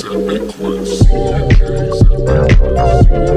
DNJ's Epic Quest. DNJ's Epic Quest.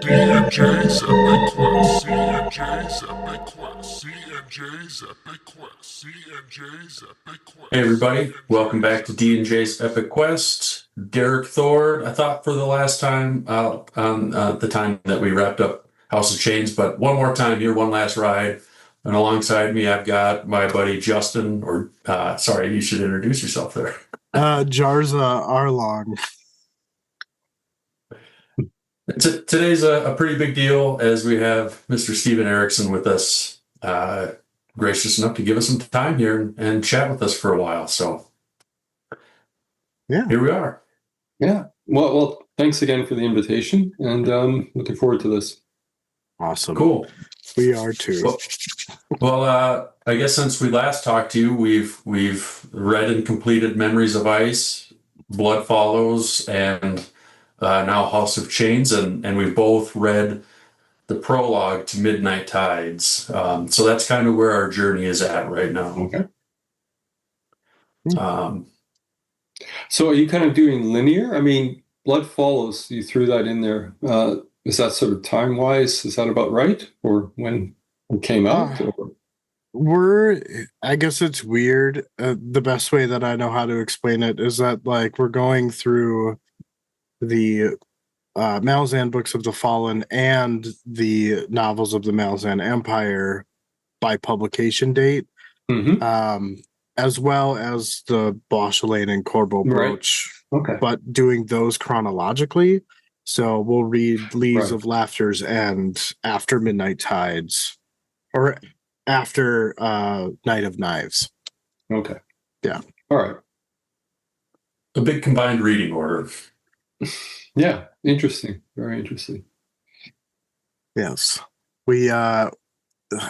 DNJ's Epic Quest. CNJ's Epic Quest. CNJ's Epic Quest. CNJ's Epic Quest. Hey everybody, welcome back to D&J's Epic Quest. Derek Thor, I thought for the last time on the time that we wrapped up House of Chains, but one more time here, one last ride. And alongside me, I've got my buddy Justin, sorry, you should introduce yourself there. Jarza Arlong. Today's a pretty big deal as we have Mr. Steven Erikson with us, gracious enough to give us some time here and chat with us for a while. So, yeah, here we are. Yeah. Well, thanks again for the invitation, and looking forward to this. Awesome. Cool. We are too. Well, I guess since we last talked to you, we've read and completed Memories of Ice, Blood Follows, and now House of Chains, and we've both read the prologue to Midnight Tides. So that's kind of where our journey is at right now. Okay. So are you kind of doing linear? I mean, Blood Follows, you threw that in there. Is that sort of time-wise? Is that about right? Or when it came out? I guess it's weird. The best way that I know how to explain it is that, like, we're going through the Malazan Books of the Fallen and the novels of the Malazan Empire by publication date, as well as the Boschelane and Corbo Brooch, but doing those chronologically. So we'll read Leaves of Laughter's End after Midnight Tides, or after Night of Knives. Okay. Yeah. All right. A big combined reading order. Yeah, interesting. Very interesting. Yes. I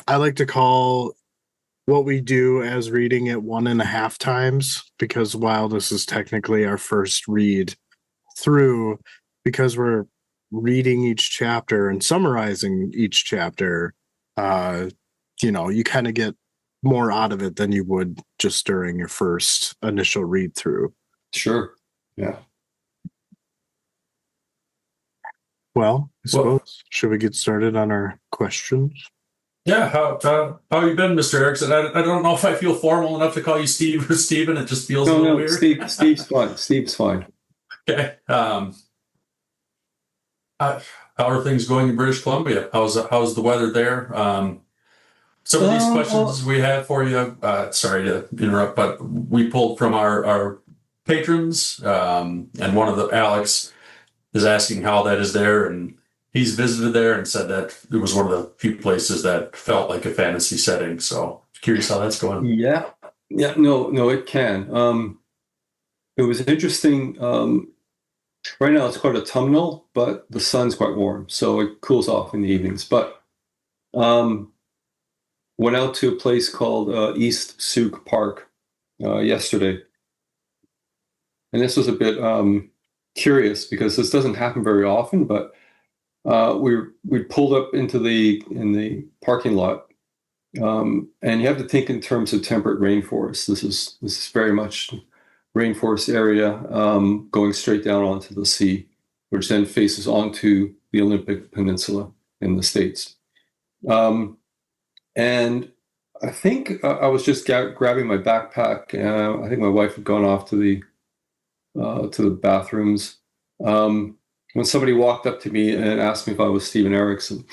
like to call what we do as reading it 1.5 times, because while this is technically our first read through, because we're reading each chapter and summarizing each chapter, you kind of get more out of it than you would just during your first initial read through. Sure. Yeah. Well, I suppose, should we get started on our questions? Yeah, how you been, Mr. Erikson? I don't know if I feel formal enough to call you Steve or Steven. It just feels a little weird. Steve's fine. Steve's fine. Okay. How are things going in British Columbia? How's the weather there? Some of these questions we have for you, sorry to interrupt, but we pulled from our patrons, and one of the, Alex, is asking how that is there, and he's visited there and said that it was one of the few places that felt like a fantasy setting. So curious how that's going. Yeah. No, it can. It was interesting. Right now it's quite autumnal, but the sun's quite warm, so it cools off in the evenings. But went out to a place called East Souk Park yesterday, and this was a bit curious because this doesn't happen very often. But we pulled up in the parking lot, and you have to think in terms of temperate rainforest. This is very much rainforest area, going straight down onto the sea, which then faces onto the Olympic Peninsula in the States. And I think I was just grabbing my backpack. I think my wife had gone off to the bathrooms when somebody walked up to me and asked me if I was Steven Erikson.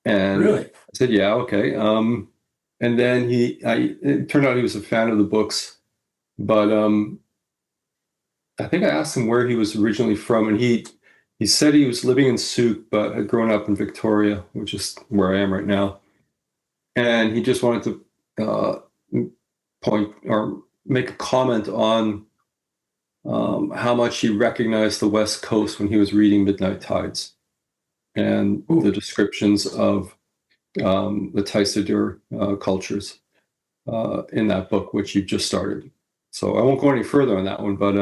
And really? I said, yeah, okay. And then it turned out he was a fan of the books, but I think I asked him where he was originally from, and he he said he was living in Souk, but had grown up in Victoria, which is where I am right now. And he just wanted to point or make a comment on how much he recognized the West Coast when he was reading Midnight Tides and the descriptions of the Taisadur cultures in that book, which you've just started. So I won't go any further on that one, but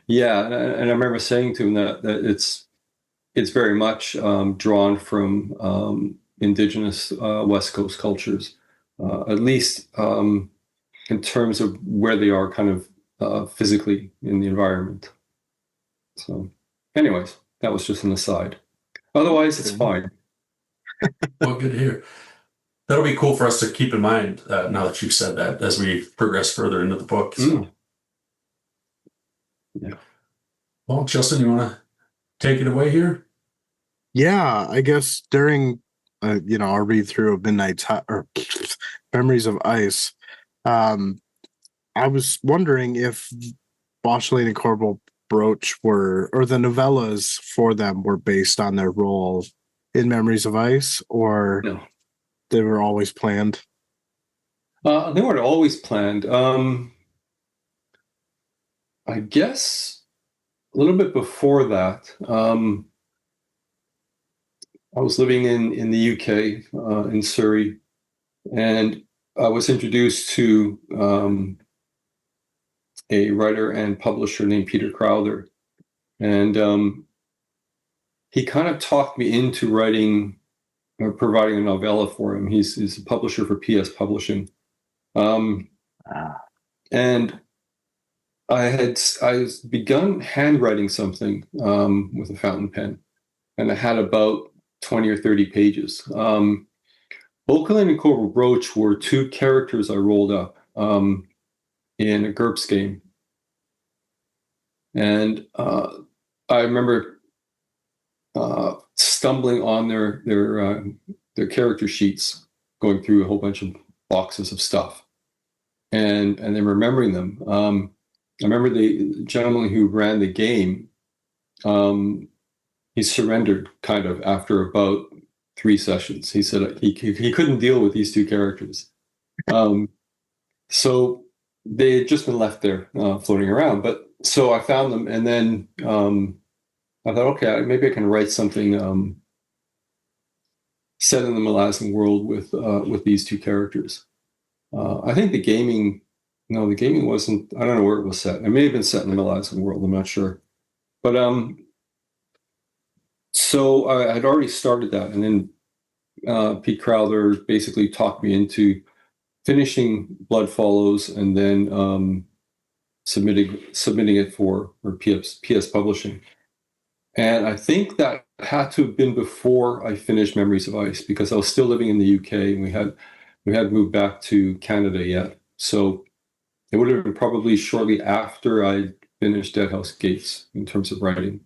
yeah, and I remember saying to him that it's very much drawn from indigenous West Coast cultures, at least in terms of where they are kind of physically in the environment. So anyways, that was just an aside. Otherwise, it's fine. Well, good to hear. That'll be cool for us to keep in mind now that you've said that as we progress further into the book. So. Yeah. Well, Justin, you want to take it away here? Yeah, I guess during our read through of or Memories of Ice, I was wondering if Boschlane and Corbel Broach or the novellas for them were based on their role in Memories of Ice, or No. They were always planned. They weren't always planned. I guess a little bit before that, I was living in the UK, in Surrey, and I was introduced to a writer and publisher named Peter Crowther. And he kind of talked me into writing or providing a novella for him. He's a publisher for PS Publishing. And I begun handwriting something with a fountain pen, and I had about 20 or 30 pages. Bokelin and Corbel Broach were two characters I rolled up in a GURPS game. And I remember stumbling on their character sheets, going through a whole bunch of boxes of stuff, and then remembering them. I remember the gentleman who ran the game, he surrendered kind of after about 3 sessions. He said he couldn't deal with these two characters. So they had just been left there floating around. But so I found them, and then I thought, okay, maybe I can write something set in the Malazan world with these two characters. I think the gaming wasn't, I don't know where it was set. It may have been set in the Malazan world, I'm not sure. But so I had already started that, and then Pete Crowther basically talked me into finishing Blood Follows, and then submitting it for PS Publishing. And I think that had to have been before I finished Memories of Ice, because I was still living in the UK, and we had moved back to Canada yet. So it would have been probably shortly after I finished Deadhouse Gates in terms of writing.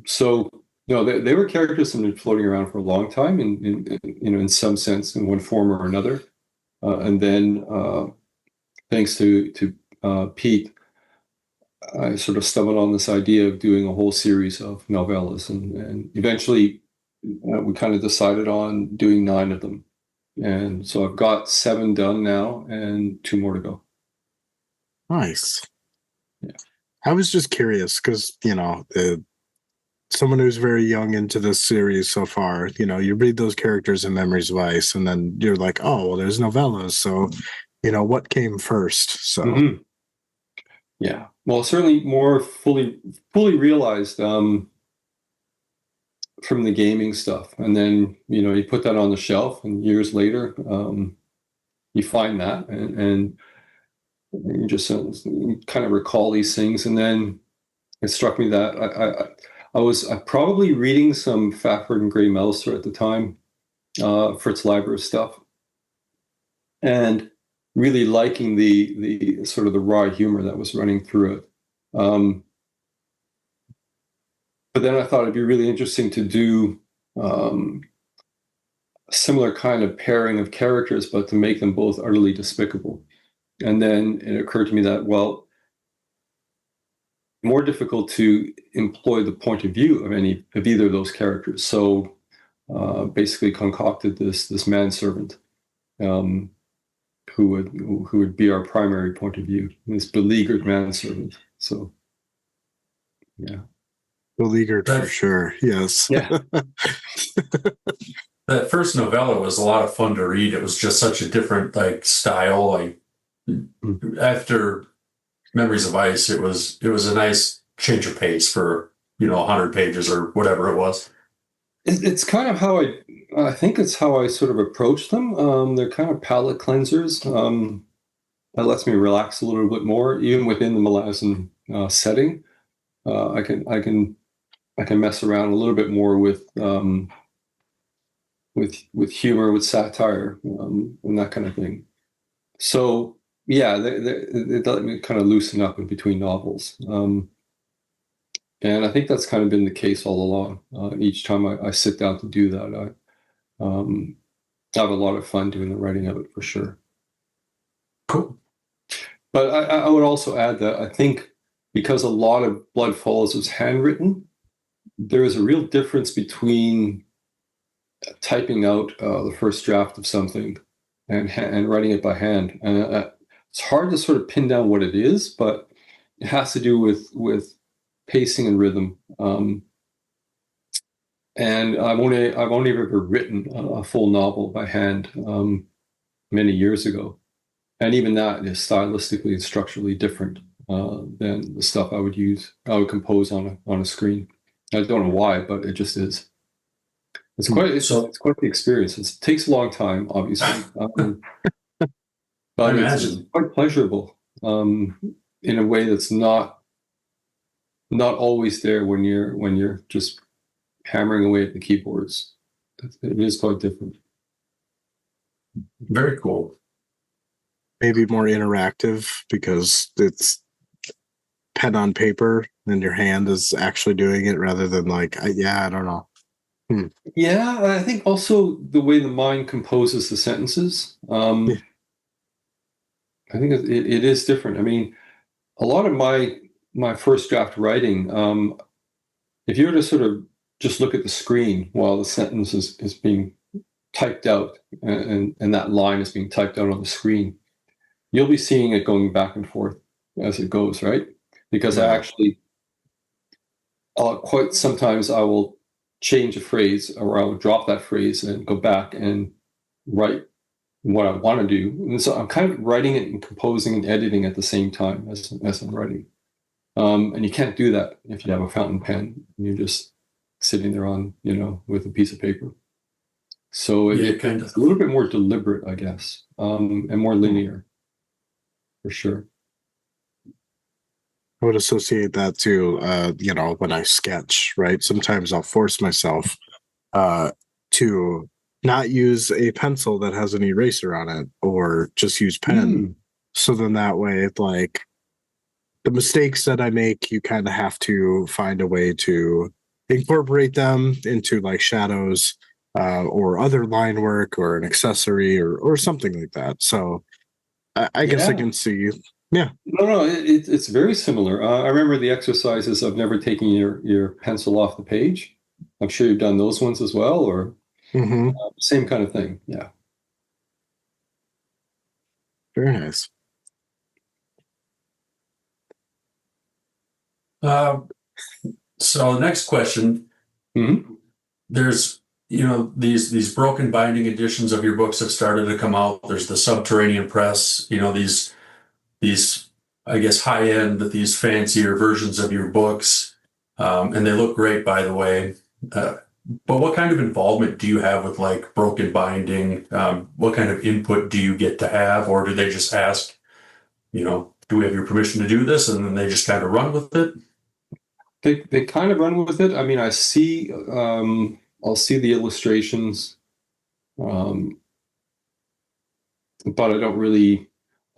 So they were characters that have been floating around for a long time, in some sense, in one form or another. And then thanks to Pete, I sort of stumbled on this idea of doing a whole series of novellas, and eventually we kind of decided on doing 9 of them. And so I've got 7 done now and 2 more to go. Nice. Yeah. I was just curious because, someone who's very young into this series so far, you read those characters in Memories of Ice, and then you're like, oh, well, there's novellas. So, what came first? So, Mm-hmm. Yeah. Well, certainly more fully realized from the gaming stuff. And then, you put that on the shelf, and years later, you find that, and you just kind of recall these things. And then it struck me that I was probably reading some Fafford and Gray Melser at the time, Fritz Leiber stuff, and really liking the sort of the raw humor that was running through it. But then I thought it'd be really interesting to do a similar kind of pairing of characters, but to make them both utterly despicable. And then it occurred to me that, well, more difficult to employ the point of view of either of those characters. So basically concocted this manservant who would be our primary point of view, this beleaguered manservant. So yeah. Beleaguered for sure. Yes. Yeah. That first novella was a lot of fun to read. It was just such a different style. Like after Memories of Ice, it was a nice change of pace for 100 pages or whatever it was. It's kind of how I think it's how I sort of approach them. They're kind of palate cleansers. That lets me relax a little bit more, even within the Malazan setting. I can mess around a little bit more with humor, with satire, and that kind of thing. So yeah, they let me kind of loosen up in between novels. And I think that's kind of been the case all along. Each time I sit down to do that, I have a lot of fun doing the writing of it, for sure. Cool. But I would also add that I think because a lot of Blood Falls was handwritten, there is a real difference between typing out the first draft of something and writing it by hand. And it's hard to sort of pin down what it is, but it has to do with pacing and rhythm. And I've only ever written a full novel by hand many years ago, and even that is stylistically and structurally different than the stuff I would compose on a screen. I don't know why, but it just is. It's quite the experience. It takes a long time, obviously, but it's quite pleasurable in a way that's not always there when you're just hammering away at the keyboards. It is quite different. Very cool. Maybe more interactive because it's pen on paper and your hand is actually doing it rather than I don't know. Yeah, I think also the way the mind composes the sentences. I think it is different. I mean, a lot of my first draft writing, if you were to sort of just look at the screen while the sentence is being typed out and that line is being typed out on the screen, you'll be seeing it going back and forth as it goes, right? Because I actually, quite sometimes I will change a phrase, or I will drop that phrase and go back and write what I want to do. And so I'm kind of writing it and composing and editing at the same time as I'm writing. And you can't do that if you have a fountain pen and you're just sitting there with a piece of paper. So it's a little bit more deliberate, I guess, and more linear, for sure. I would associate that to, when I sketch, right? Sometimes I'll force myself to not use a pencil that has an eraser on it, or just use pen. So then that way, the mistakes that I make, you kind of have to find a way to incorporate them into shadows or other line work or an accessory or something like that. So I guess I can see. Yeah. No, it's very similar. I remember the exercises of never taking your pencil off the page. I'm sure you've done those ones as well, or same kind of thing. Yeah. Very nice. So the next question, there's these broken binding editions of your books have started to come out. There's the Subterranean Press, these I guess high-end, these fancier versions of your books, and they look great, by the way. But what kind of involvement do you have with broken binding? What kind of input do you get to have, or do they just ask, do we have your permission to do this, and then they just kind of run with it? They kind of run with it. I mean, I'll see the illustrations, but I'm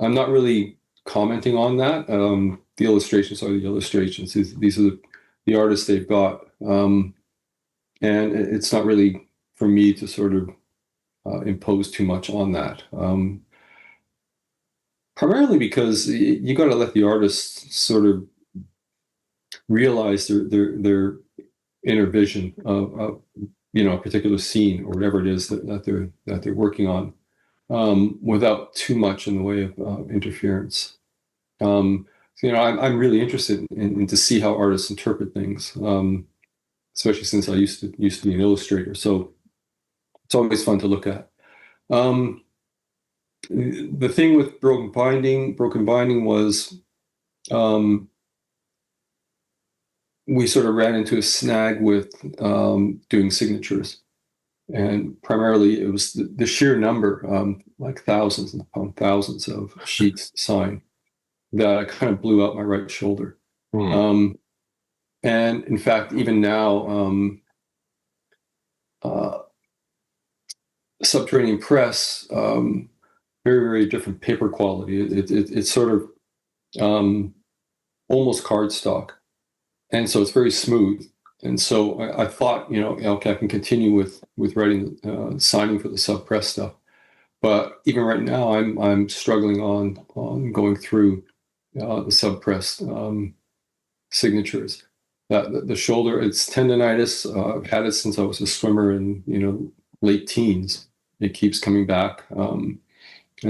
not really commenting on that. The illustrations are the illustrations. These are the artists they've got. And it's not really for me to sort of impose too much on that. Primarily because you got to let the artists sort of realize their inner vision of a particular scene or whatever it is that they're working on, without too much in the way of interference. I'm really interested in to see how artists interpret things, especially since I used to be an illustrator. So it's always fun to look at. The thing with broken binding was, we sort of ran into a snag with doing signatures, and primarily it was the sheer number, like thousands upon thousands of sheets signed, that kind of blew out my right shoulder. And in fact, even now, Subterranean Press, very, very different paper quality. It's sort of almost cardstock, and so it's very smooth. And so I thought, okay, I can continue with writing, signing for the sub press stuff. But even right now, I'm struggling on going through the sub press signatures. The shoulder, it's tendonitis. I've had it since I was a swimmer in late teens. It keeps coming back, and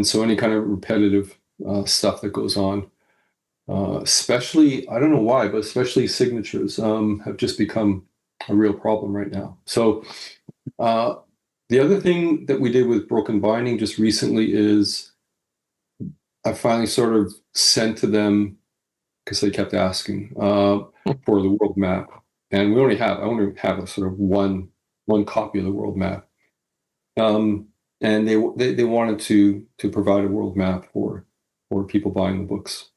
so any kind of repetitive stuff that goes on, especially, I don't know why, but especially signatures, have just become a real problem right now. So the other thing that we did with broken binding just recently is I finally sort of sent to them, because they kept asking, for the world map, and I only have a sort of one copy of the world map, and they wanted to provide a world map for people buying the books,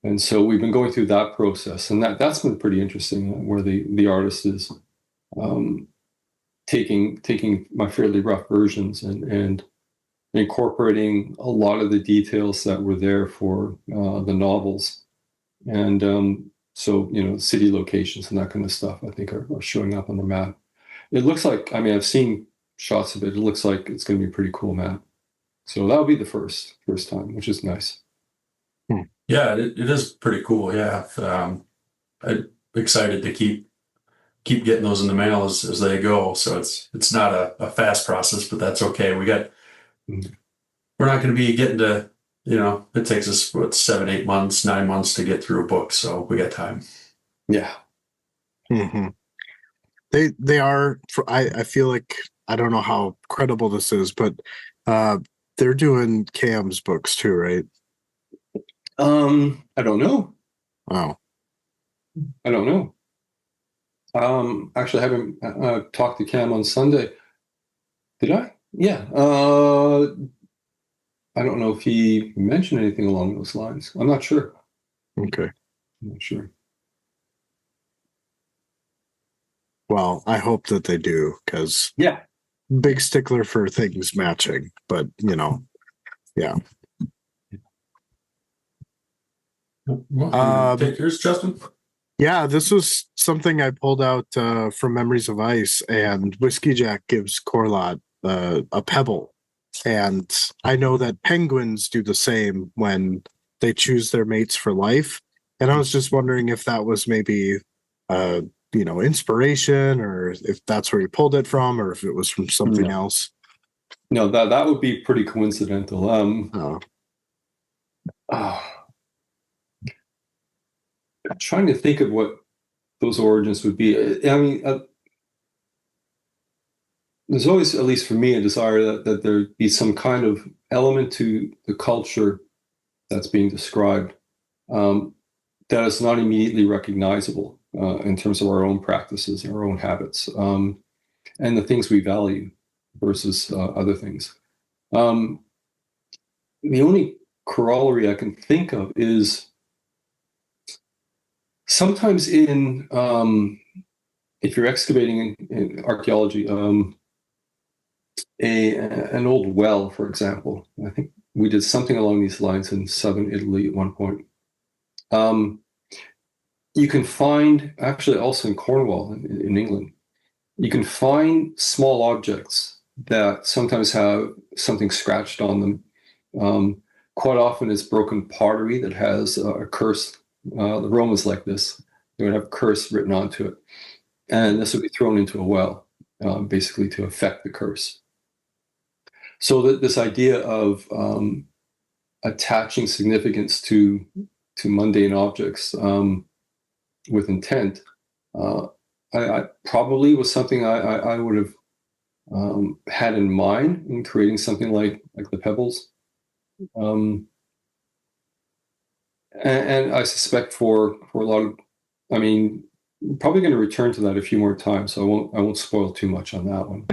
and so we've been going through that process, and that's been pretty interesting, where the artist is taking my fairly rough versions and incorporating a lot of the details that were there for the novels, and so city locations and that kind of stuff, I think, are showing up on the map. It looks like, I've seen shots of it. It looks like it's going to be a pretty cool map. So that'll be the first time, which is nice. Yeah, it is pretty cool. Yeah, I'm excited to keep getting those in the mail as they go. So it's not a fast process, but that's okay. We're not going to be getting to, it takes us 7, 8 months, 9 months to get through a book. So we got time. Yeah. Mm-hmm. They are, I feel like, I don't know how credible this is, but they're doing Cam's books too, right? I don't know. Wow. I don't know. Actually, I haven't talked to Cam on Sunday. Did I? Yeah. I don't know if he mentioned anything along those lines. I'm not sure. Okay. I'm not sure. Well, I hope that they do, because big stickler for things matching, but yeah. Take yours, Justin. Yeah, this was something I pulled out from Memories of Ice, and Whiskey Jack gives Corlott a pebble. And I know that penguins do the same when they choose their mates for life. And I was just wondering if that was maybe, inspiration, or if that's where you pulled it from, or if it was from something else. No, that would be pretty coincidental. I'm trying to think of what those origins would be. There's always, at least for me, a desire that there be some kind of element to the culture that's being described that is not immediately recognizable in terms of our own practices, our own habits, and the things we value versus other things. The only corollary I can think of is sometimes in if you're excavating in archaeology, an old well, for example. I think we did something along these lines in southern Italy at one point. You can find, actually also in Cornwall in England, you can find small objects that sometimes have something scratched on them. Quite often it's broken pottery that has a curse. The Romans like this. It would have a curse written onto it, and this would be thrown into a well, basically to affect the curse. So that this idea of attaching significance to mundane objects with intent, I probably was something I would have had in mind in creating something like the Pebbles. And I suspect for a lot of, I mean, probably going to return to that a few more times, so I won't spoil too much on that one.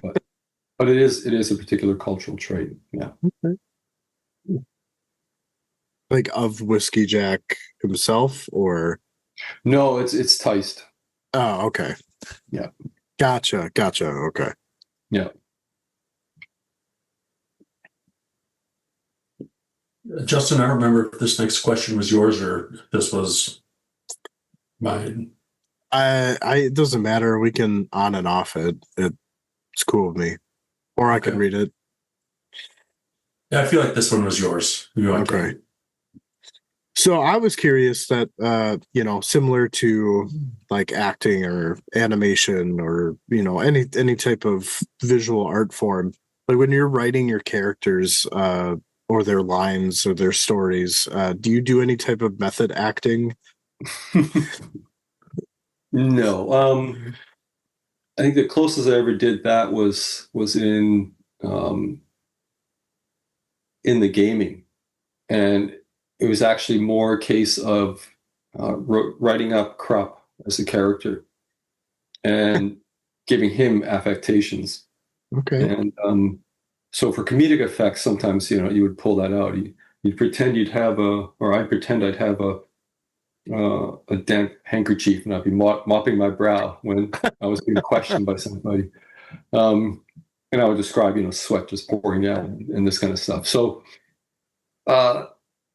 But it is a particular cultural trait. Yeah. Okay. Like of Whiskey Jack himself, or No, it's Teist. oh, okay. Yeah. Gotcha. Okay. Yeah. Justin, I don't remember if this next question was yours or if this was mine. It doesn't matter. We can on and off it. It's cool with me. Or I could read it. Yeah, I feel like this one was yours. Okay. So I was curious that similar to like acting or animation or any type of visual art form, like when you're writing your characters or their lines or their stories, do you do any type of method acting? No. I think the closest I ever did that was in the gaming, and it was actually more a case of writing up Krupp as a character and giving him affectations. Okay. And so for comedic effects, sometimes you would pull that out. You'd pretend you'd have I'd pretend I'd have a damp handkerchief, and I'd be mopping my brow when I was being questioned by somebody. And I would describe, sweat just pouring out and this kind of stuff. So,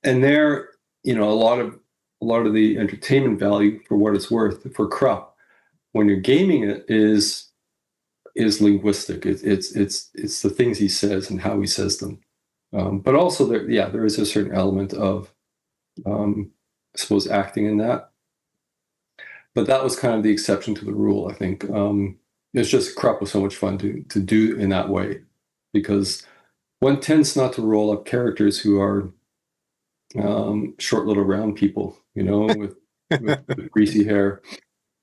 and there, a lot of the entertainment value, for what it's worth, for Krupp, when you're gaming it, is linguistic. It's the things he says and how he says them. But also there is a certain element of, I suppose, acting in that. But that was kind of the exception to the rule, I think. It's just Krupp was so much fun to do in that way, because one tends not to roll up characters who are short little round people, with greasy hair,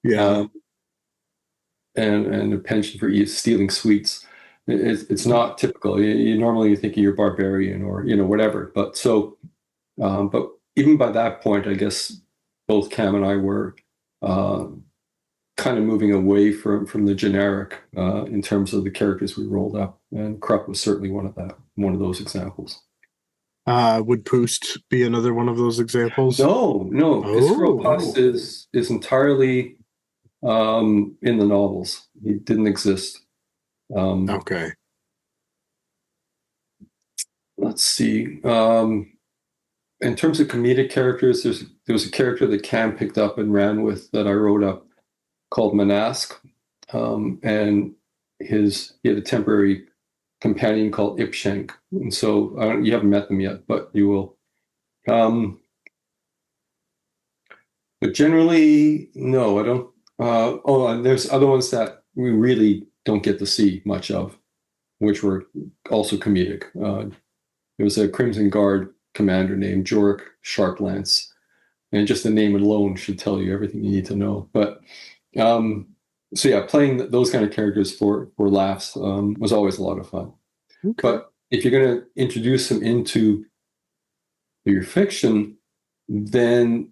Yeah. and a penchant for stealing sweets. It's not typical. You normally think of your barbarian or whatever. But even by that point, I guess both Cam and I were kind of moving away from the generic in terms of the characters we rolled up, and Krupp was certainly one of those examples. Would Poost be another one of those examples? No. Poost is entirely in the novels. He didn't exist. Okay. Let's see. In terms of comedic characters, there was a character that Cam picked up and ran with that I wrote up called Manask, and he had a temporary companion called Ipshank, and so you haven't met them yet, but you will. But generally, no, I don't. And there's other ones that we really don't get to see much of, which were also comedic. There was a Crimson Guard commander named Jorik Sharplance, and just the name alone should tell you everything you need to know. But so yeah, playing those kind of characters for laughs was always a lot of fun. Okay. But if you're going to introduce them into your fiction, then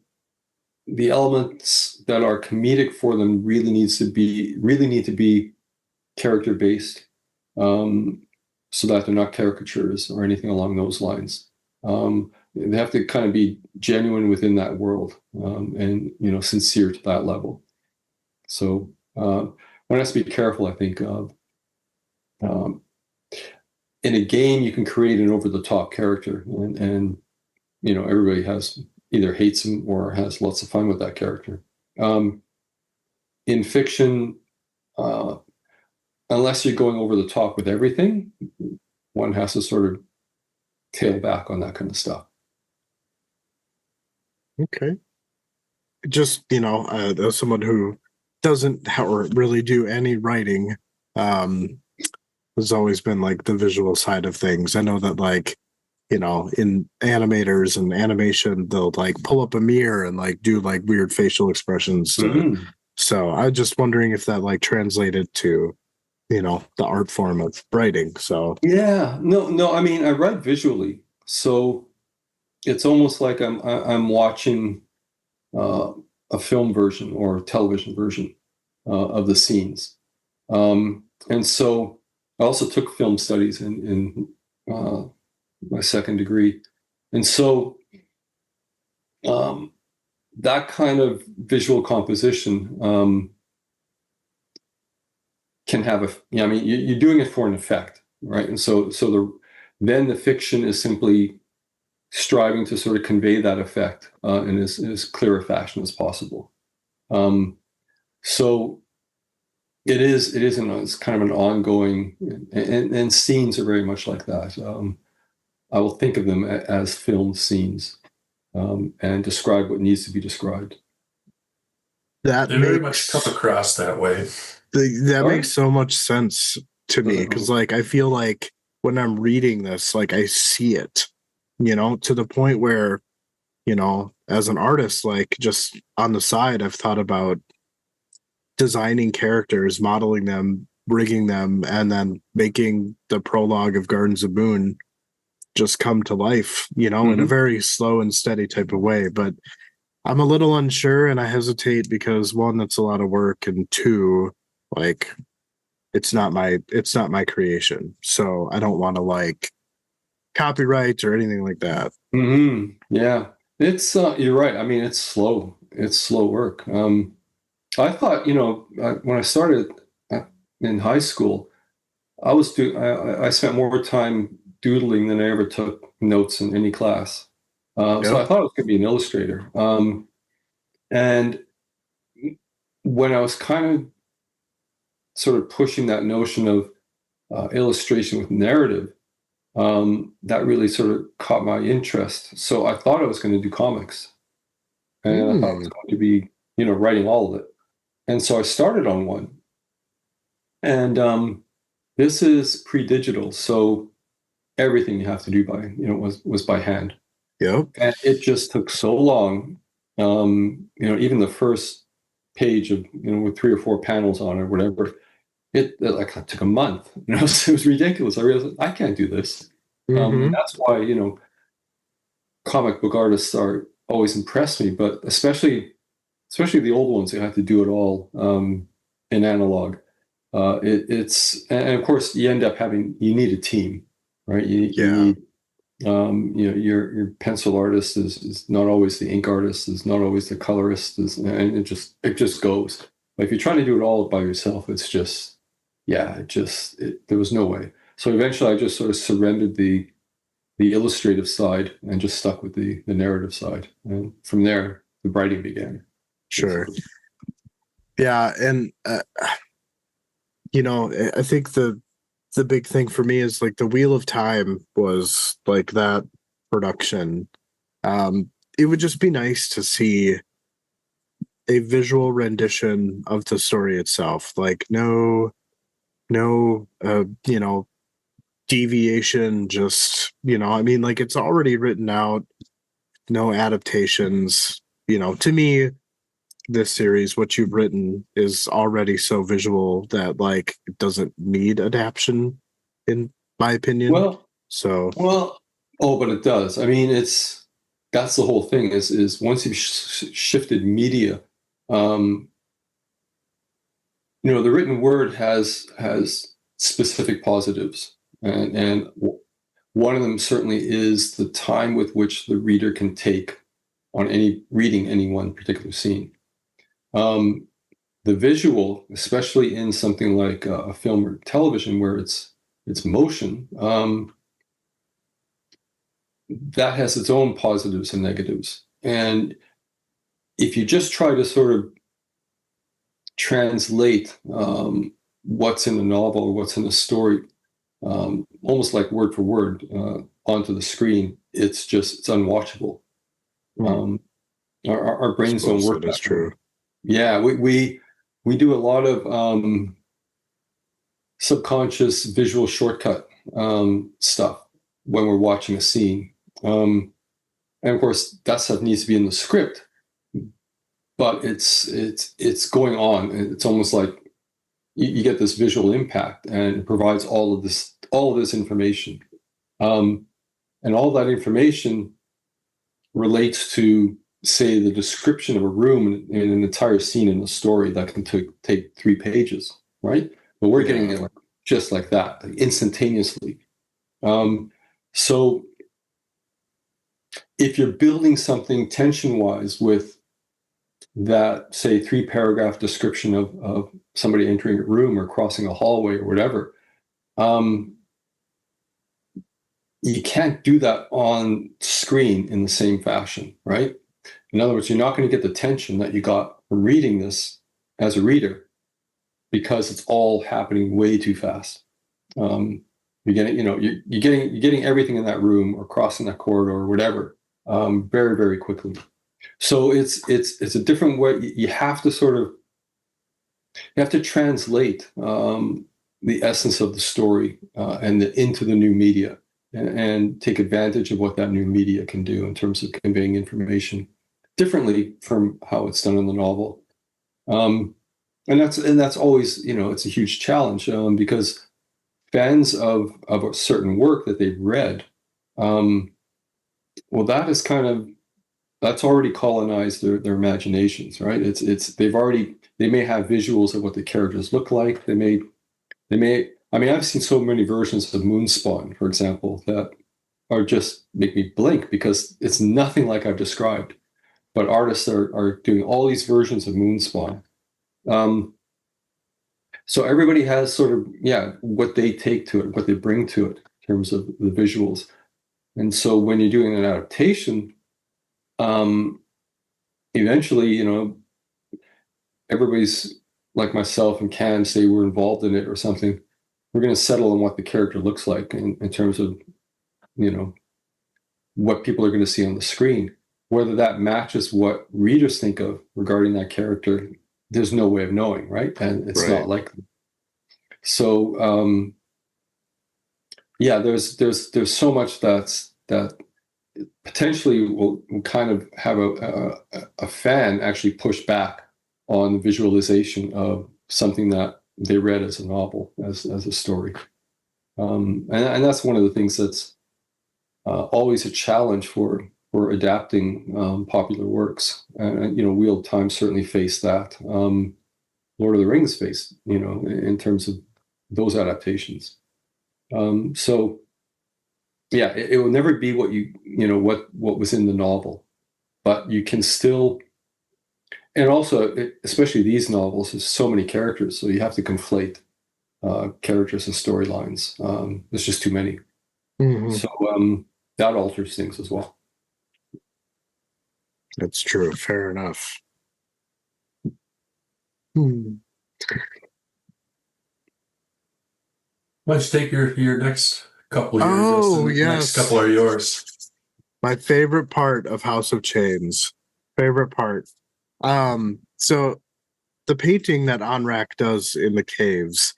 the elements that are comedic for them really need to be character based, so that they're not caricatures or anything along those lines. They have to kind of be genuine within that world, and sincere to that level. So one has to be careful, I think, of in a game you can create an over-the-top character, and everybody either hates him or has lots of fun with that character. In fiction, unless you're going over the top with everything, one has to sort of tail back on that kind of stuff. Okay. just, as someone who doesn't or really do any writing, has always been like the visual side of things. I know that like, in animators and animation, they'll like pull up a mirror and like do like weird facial expressions. So I was just wondering if that like translated to, the art form of writing. So Yeah, no. I mean, I write visually, so it's almost like I'm watching a film version or television version of the scenes. And so I also took film studies in my second degree. And so that kind of visual composition can have I mean, you're doing it for an effect, right? And so then the fiction is simply striving to sort of convey that effect in as clear a fashion as possible. So it's kind of an ongoing, and scenes are very much like that. I will think of them as filmed scenes and describe what needs to be described. that They very much come across that way. that makes so much sense to me, because like I feel like when I'm reading this, like I see it, to the point where, as an artist, like just on the side, I've thought about designing characters, modeling them, rigging them, and then making the prologue of Gardens of Boone just come to life, in a very slow and steady type of way. But I'm a little unsure, and I hesitate because one, that's a lot of work, and two, like it's not my creation. So I don't want to like copyright or anything like that. Yeah, it's you're right. I mean, it's slow. It's slow work. I thought, when I started in high school, I spent more time doodling than I ever took notes in any class. So I thought I was going to be an illustrator. And when I was kind of sort of pushing that notion of illustration with narrative, that really sort of caught my interest. So I thought I was going to do comics, and I thought I was going to be, writing all of it. And so I started on one. And this is pre-digital, so everything you have to do by, was by hand. Yep. And it just took so long. Even the first page of, with 3 or 4 panels on it or whatever, it took a month. It was ridiculous. I realized I can't do this. And that's why, comic book artists are always impressed me, but especially the old ones who have to do it all in analog. And of course you end up you need a team, right? You need, your pencil artist is not always the ink artist, is not always the colorist, and it just goes. But if you're trying to do it all by yourself, it's just, there was no way. So eventually I just sort of surrendered the illustrative side and just stuck with the narrative side. And from there, the writing began. Sure. Yeah. And, I think the big thing for me is like the Wheel of Time was like that production. It would just be nice to see a visual rendition of the story itself. Like no, deviation, just, I mean, like it's already written out, no adaptations. To me, this series, what you've written is already so visual that like it doesn't need adaptation, in my opinion. But it does. I mean, that's the whole thing is once you've shifted media, the written word has specific positives, and one of them certainly is the time with which the reader can take on reading any one particular scene. The visual, especially in something like a film or television where it's motion, that has its own positives and negatives. And if you just try to sort of translate what's in a novel or what's in a story, almost like word for word onto the screen, it's unwatchable. Our brains don't work That is that true. way. Yeah, we do a lot of subconscious visual shortcut stuff when we're watching a scene. And of course, that stuff needs to be in the script, but it's going on. It's almost like you get this visual impact, and it provides all of this information, and all that information relates to, say, the description of a room in an entire scene in a story that can take 3 pages, right? But we're getting it just like that, like instantaneously. So if you're building something tension-wise with that, say, 3-paragraph description of somebody entering a room or crossing a hallway or whatever, you can't do that on screen in the same fashion, right? In other words, you're not going to get the tension that you got from reading this as a reader, because it's all happening way too fast. You're getting everything in that room or crossing that corridor or whatever very, very quickly. So it's a different way. You have to translate the essence of the story and into the new media, and take advantage of what that new media can do in terms of conveying information differently from how it's done in the novel. And that's always, it's a huge challenge because fans of a certain work that they've read, well, that's already colonized their imaginations, right? They may have visuals of what the characters look like. They may. I mean, I've seen so many versions of Moonspawn, for example, that are just make me blink because it's nothing like I've described. But artists are doing all these versions of Moonspawn. So everybody has sort of, what they take to it, what they bring to it in terms of the visuals. And so when you're doing an adaptation, eventually, everybody's like myself and Can say we're involved in it or something. We're going to settle on what the character looks like in terms of, what people are going to see on the screen. Whether that matches what readers think of regarding that character, there's no way of knowing, right? And it's not likely. So, there's so much that potentially will kind of have a fan actually push back on the visualization of something that they read as a novel, as a story. And that's one of the things that's always a challenge for adapting popular works. Wheel of Time certainly faced that. Lord of the Rings faced, in terms of those adaptations. So yeah, it will never be what what was in the novel, but you can still. And also, especially these novels, there's so many characters, so you have to conflate characters and storylines. There's just too many. Mm-hmm. So that alters things as well. That's true. Fair enough. Hmm. Why don't you take your next couple of years? Oh, The yes. next couple are yours. My favorite part of House of Chains. Favorite part. So the painting that Anrak does in the caves,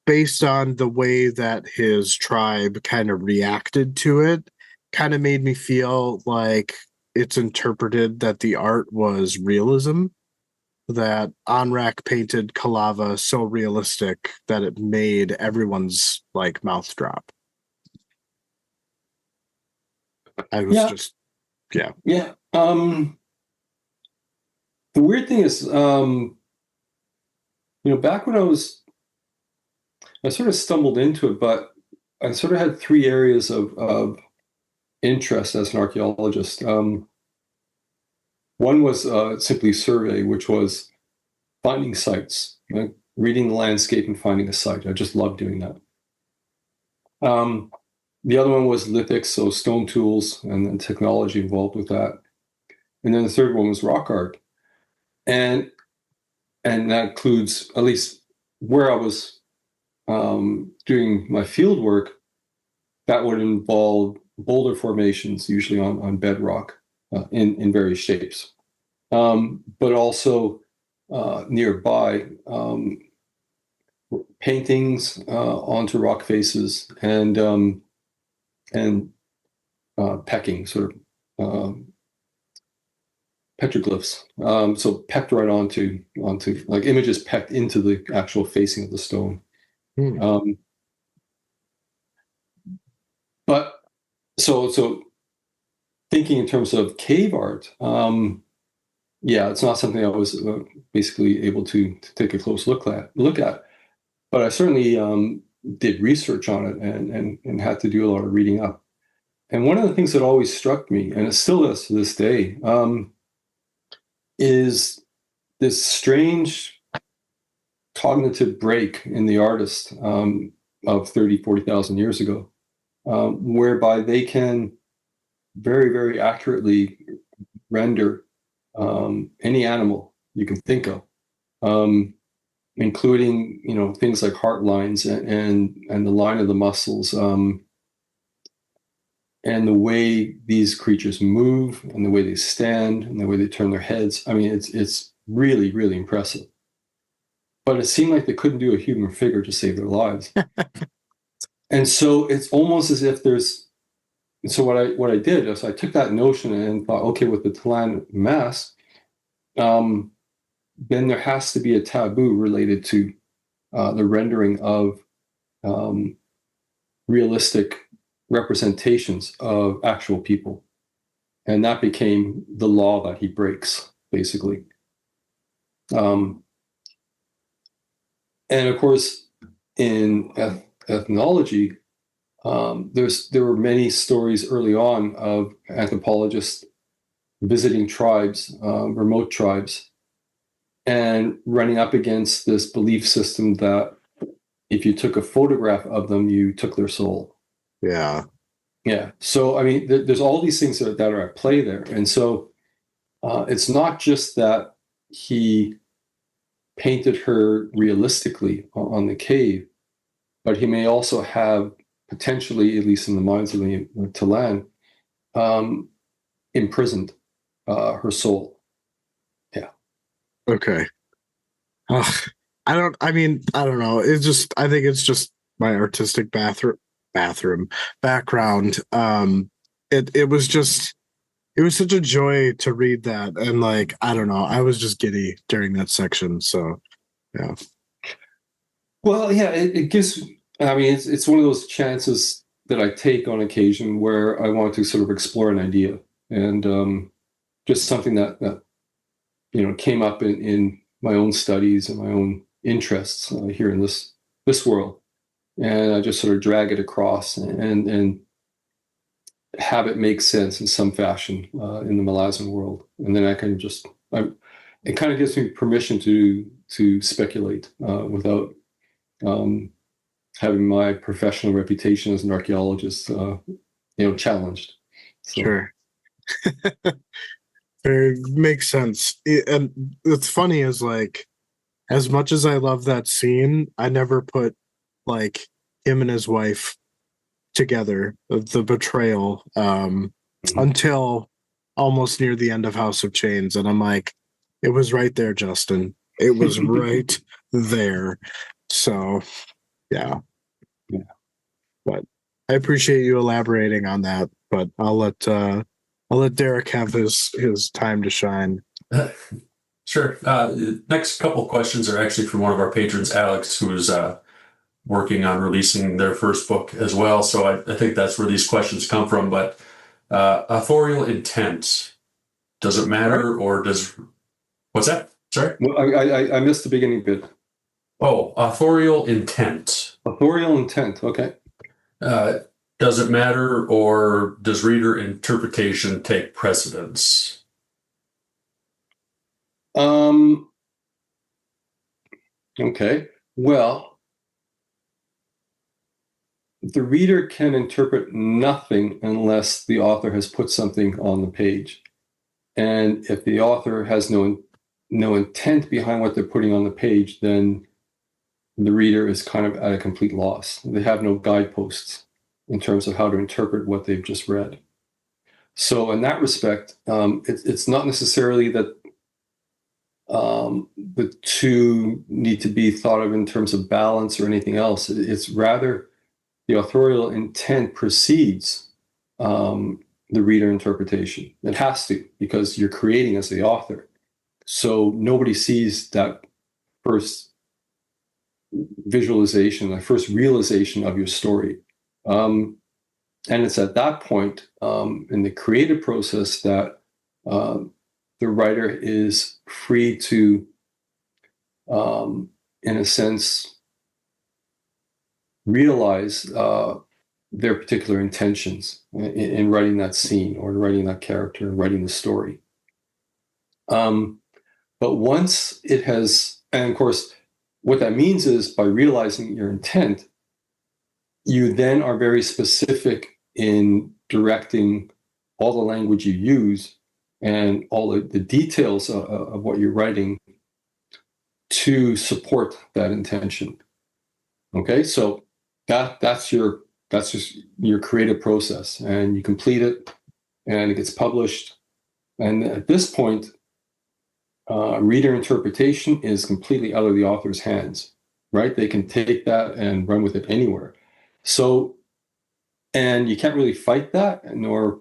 based on the way that his tribe kind of reacted to it, kind of made me feel like it's interpreted that the art was realism, that Anrak painted Kalava so realistic that it made everyone's mouth drop. I was just yeah. The weird thing is, back when I sort of stumbled into it, but I sort of had 3 areas of interest as an archaeologist. One was simply survey, which was finding sites, reading the landscape and finding a site. I just loved doing that. The other one was lithics, so stone tools and technology involved with that. And then the third one was rock art. And that includes, at least where I was doing my field work, that would involve boulder formations, usually on bedrock, in various shapes. But also nearby, paintings onto rock faces and pecking, sort of petroglyphs. So pecked right onto like images pecked into the actual facing of the stone. But so thinking in terms of cave art, yeah, it's not something I was basically able to take a close look at. But I certainly did research on it and had to do a lot of reading up. And one of the things that always struck me, and it still does to this day, is this strange cognitive break in the artist of 30, 40,000 years ago, whereby they can very, very accurately render any animal you can think of, including things like heart lines and the line of the muscles, and the way these creatures move and the way they stand and the way they turn their heads. I mean, it's really, really impressive. But it seemed like they couldn't do a human figure to save their lives. And so it's almost as if so what I did is I took that notion and thought, okay, with the Talan mask, then there has to be a taboo related to the rendering of realistic representations of actual people. And that became the law that he breaks, basically. And of course, in ethnology, there were many stories early on of anthropologists visiting tribes, remote tribes, and running up against this belief system that if you took a photograph of them, you took their soul. Yeah. Yeah. So, I mean, there's all these things that are at play there. And so it's not just that he painted her realistically on the cave, but he may also have potentially, at least in the minds of the Talan, imprisoned her soul. Yeah. Okay. I don't know. I think it's just my artistic bathroom background. It was such a joy to read that. And like, I don't know, I was just giddy during that section. So yeah. Well, yeah, it gives, I mean, it's one of those chances that I take on occasion where I want to sort of explore an idea and just something that came up in my own studies and my own interests here in this world. And I just sort of drag it across and have it make sense in some fashion in the Malazan world. And then I can it kind of gives me permission to speculate without having my professional reputation as an archaeologist, challenged. So. Sure. It makes sense. And it's funny is like, as much as I love that scene, I never put like him and his wife together, the betrayal, until almost near the end of House of Chains. And I'm like, it was right there, Justin. It was right there. So yeah. But I appreciate you elaborating on that, but I'll let Derek have his time to shine. Sure. Next couple questions are actually from one of our patrons, Alex, who is working on releasing their first book as well. So I think that's where these questions come from. But authorial intent, does it matter or does... What's that? Sorry? Well, I missed the beginning bit. Oh, authorial intent. Authorial intent, okay. Does it matter or does reader interpretation take precedence? Okay. Well, the reader can interpret nothing unless the author has put something on the page. And if the author has no intent behind what they're putting on the page, then the reader is kind of at a complete loss. They have no guideposts in terms of how to interpret what they've just read. So in that respect, it's not necessarily that the two need to be thought of in terms of balance or anything else. It's rather the authorial intent precedes the reader interpretation. It has to, because you're creating as the author. So nobody sees that first visualization, the first realization of your story. And it's at that point in the creative process that the writer is free to, in a sense, realize their particular intentions in writing that scene or writing that character and writing the story. But once it has, and of course, what that means is by realizing your intent, you then are very specific in directing all the language you use and all the details of what you're writing to support that intention. Okay, so that's just your creative process, and you complete it, and it gets published. And at this point, reader interpretation is completely out of the author's hands, right? They can take that and run with it anywhere. So, and you can't really fight that, nor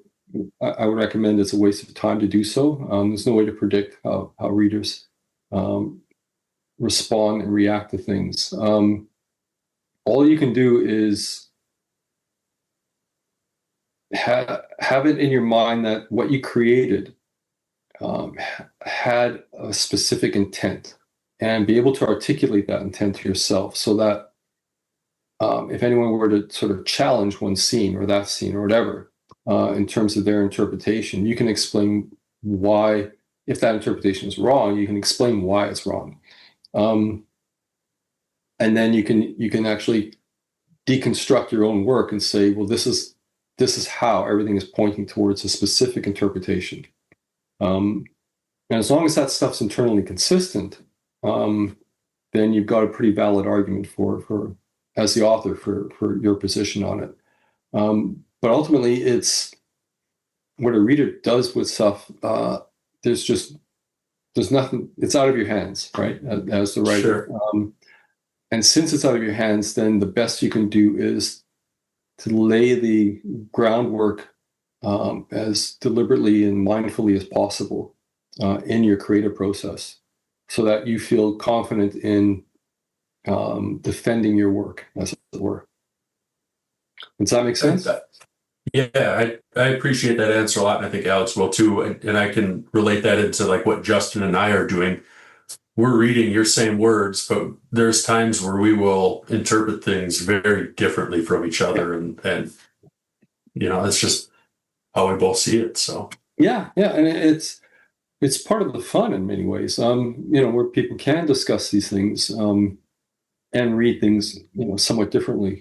I would recommend it's a waste of time to do so. There's no way to predict how readers respond and react to things. All you can do is have it in your mind that what you created had a specific intent, and be able to articulate that intent to yourself, so that if anyone were to sort of challenge one scene or that scene or whatever in terms of their interpretation, you can explain why. If that interpretation is wrong, you can explain why it's wrong, and then you can actually deconstruct your own work and say, well, this is how everything is pointing towards a specific interpretation. And as long as that stuff's internally consistent, then you've got a pretty valid argument for as the author for your position on it. But ultimately, it's what a reader does with stuff. There's nothing. It's out of your hands, right? As the writer. Sure. And since it's out of your hands, then the best you can do is to lay the groundwork as deliberately and mindfully as possible in your creative process, so that you feel confident in defending your work, as it were. Does that make sense? Yeah, I appreciate that answer a lot, and I think Alex will too. And I can relate that into like what Justin and I are doing. We're reading your same words, but there's times where we will interpret things very differently from each other, and it's just how we both see it. So yeah, and it's part of the fun in many ways. Where people can discuss these things and read things, somewhat differently.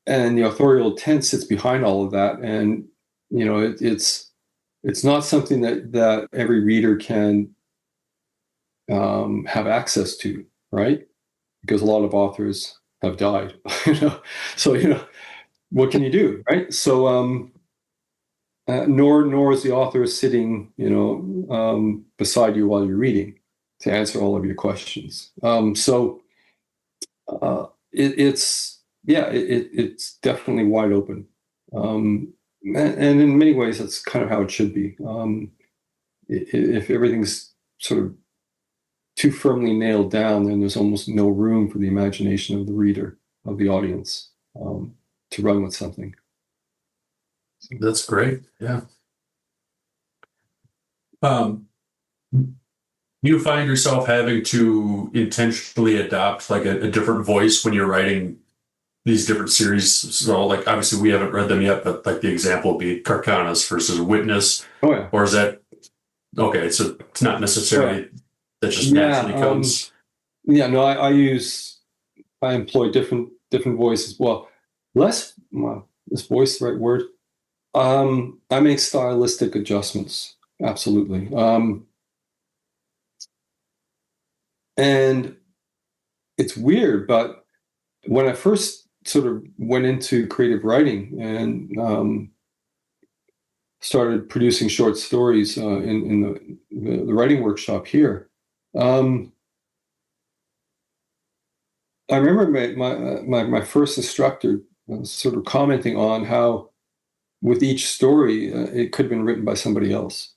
And the authorial intent sits behind all of that, and it's not something that every reader can have access to, right? Because a lot of authors have died, So what can you do, right? So nor is the author sitting, beside you while you're reading to answer all of your questions. It's definitely wide open, and in many ways that's kind of how it should be. If everything's sort of too firmly nailed down, then there's almost no room for the imagination of the reader, of the audience, to run with something. That's great. Yeah. You find yourself having to intentionally adopt like a different voice when you're writing these different series? So like, obviously we haven't read them yet, but like the example would be Carcanas versus Witness. Oh yeah. Or is that okay? So it's not necessarily that just naturally comes. No, I employ different voices. Well, is voice the right word? I make stylistic adjustments. Absolutely. And it's weird, but when I first sort of went into creative writing and started producing short stories in the writing workshop here. I remember my first instructor sort of commenting on how with each story it could have been written by somebody else.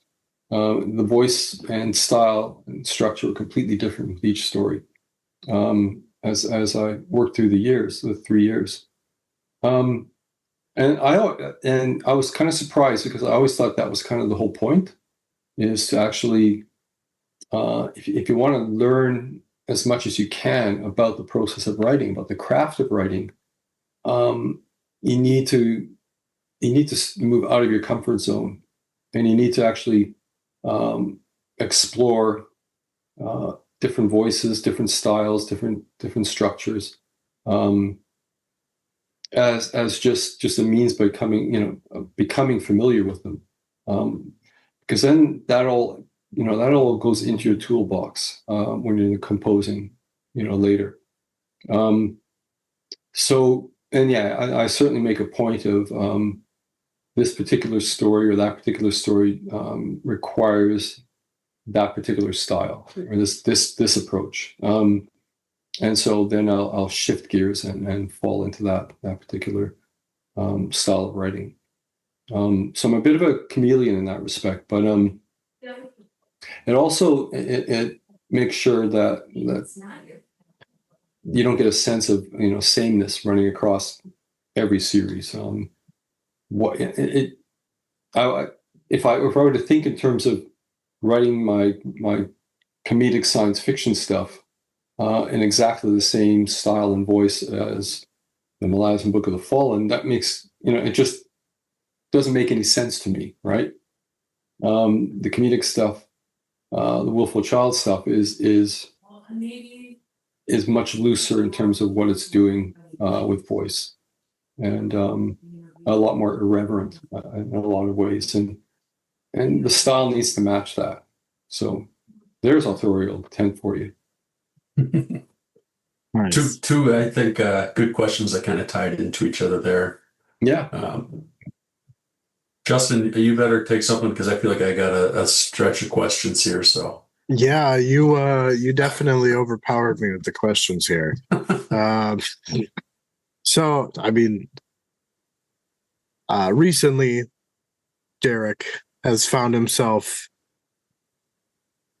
The voice and style and structure were completely different with each story. As I worked through the 3 years, and I was kind of surprised because I always thought that was kind of the whole point, is to actually, if you want to learn as much as you can about the process of writing, about the craft of writing, you need to move out of your comfort zone, and you need to actually explore different voices, different styles, different structures, as just a means by becoming familiar with them, because then that all goes into your toolbox when you're composing, later. So, and yeah, I certainly make a point of this particular story or that particular story requires that particular style or this approach. And so then I'll shift gears and fall into that particular style of writing. So I'm a bit of a chameleon in that respect, but it also it makes sure that you don't get a sense of sameness running across every series. If I were to think in terms of writing my comedic science fiction stuff in exactly the same style and voice as the Malazan Book of the Fallen, that makes it just doesn't make any sense to me, right? The comedic stuff, the Willful Child stuff is much looser in terms of what it's doing with voice, and a lot more irreverent in a lot of ways, and the style needs to match that. So there's authorial 10 for you. Nice. Two, I think, good questions that kind of tied into each other there. Yeah. Justin, you better take something because I feel like I got a stretch of questions here. So Yeah, you definitely overpowered me with the questions here. So I mean, recently, Derek has found himself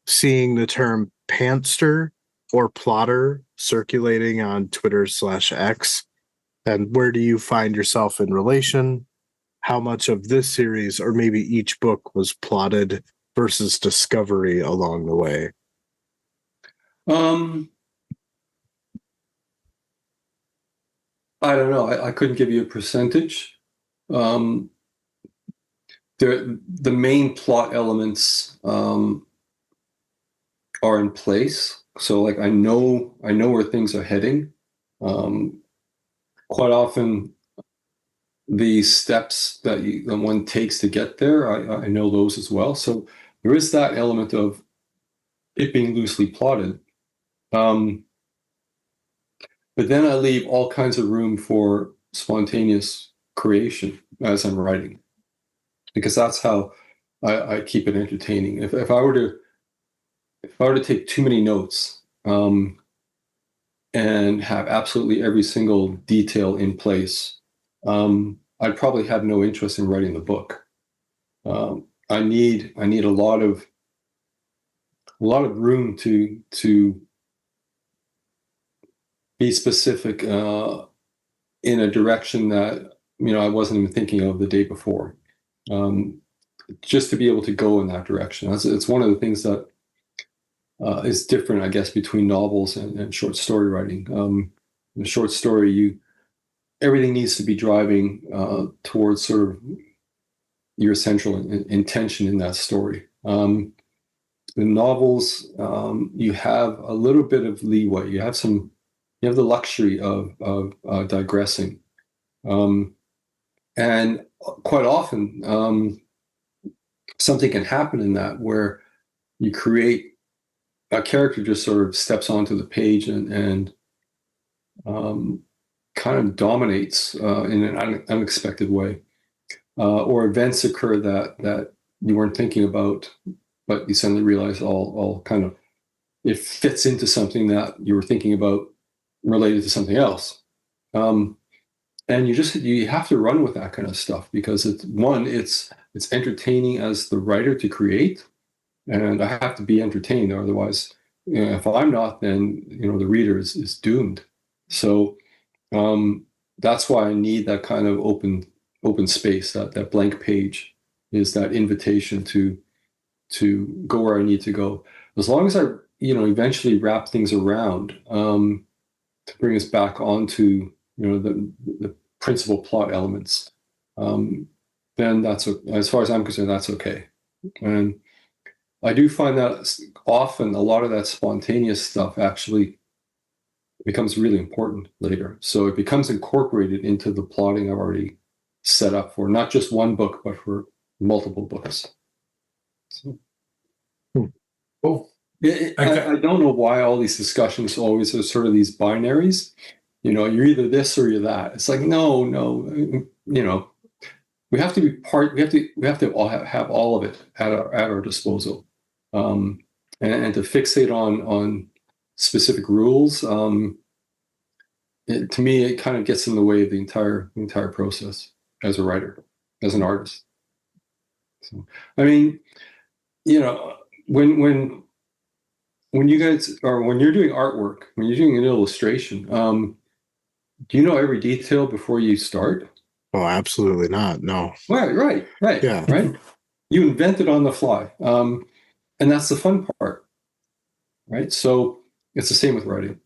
seeing the term pantster or plotter circulating on Twitter/X. And where do you find yourself in relation? How much of this series, or maybe each book, was plotted versus discovery along the way? I don't know. I couldn't give you a percentage. The main plot elements are in place. So like I know where things are heading. Quite often the steps that one takes to get there, I know those as well. So there is that element of it being loosely plotted. But then I leave all kinds of room for spontaneous creation as I'm writing, because that's how I keep it entertaining. If I were to take too many notes and have absolutely every single detail in place, I'd probably have no interest in writing the book. I need a lot of room to be specific in a direction that I wasn't even thinking of the day before. Just to be able to go in that direction. It's one of the things that is different, I guess, between novels and short story writing. In a short story, everything needs to be driving towards sort of your central intention in that story. In novels, you have a little bit of leeway. You have the luxury of digressing, and quite often something can happen in that where you create a character just sort of steps onto the page and kind of dominates in an unexpected way. or events occur that you weren't thinking about, but you suddenly realize all kind of it fits into something that you were thinking about related to something else. And you have to run with that kind of stuff because it's entertaining as the writer to create, and I have to be entertained, otherwise, if I'm not, then the reader is doomed. So that's why I need that kind of open space. That blank page is that invitation to go where I need to go. As long as I eventually wrap things around to bring us back onto the principal plot elements, then that's, as far as I'm concerned, that's okay. And I do find that often a lot of that spontaneous stuff actually becomes really important later. So it becomes incorporated into the plotting I've already set up for not just one book, but for multiple books. So, Cool. I don't know why all these discussions always are sort of these binaries. You're either this or you're that. It's like, no, we have to be part. We have to all have all of it at our disposal, and to fixate on specific rules. To me, it kind of gets in the way of the entire process as a writer, as an artist. So, I mean, when you guys, or when you're doing artwork, when you're doing an illustration, do you know every detail before you start? Oh, absolutely not. No. Right. Yeah. Right. You invent it on the fly, and that's the fun part, right? So it's the same with writing.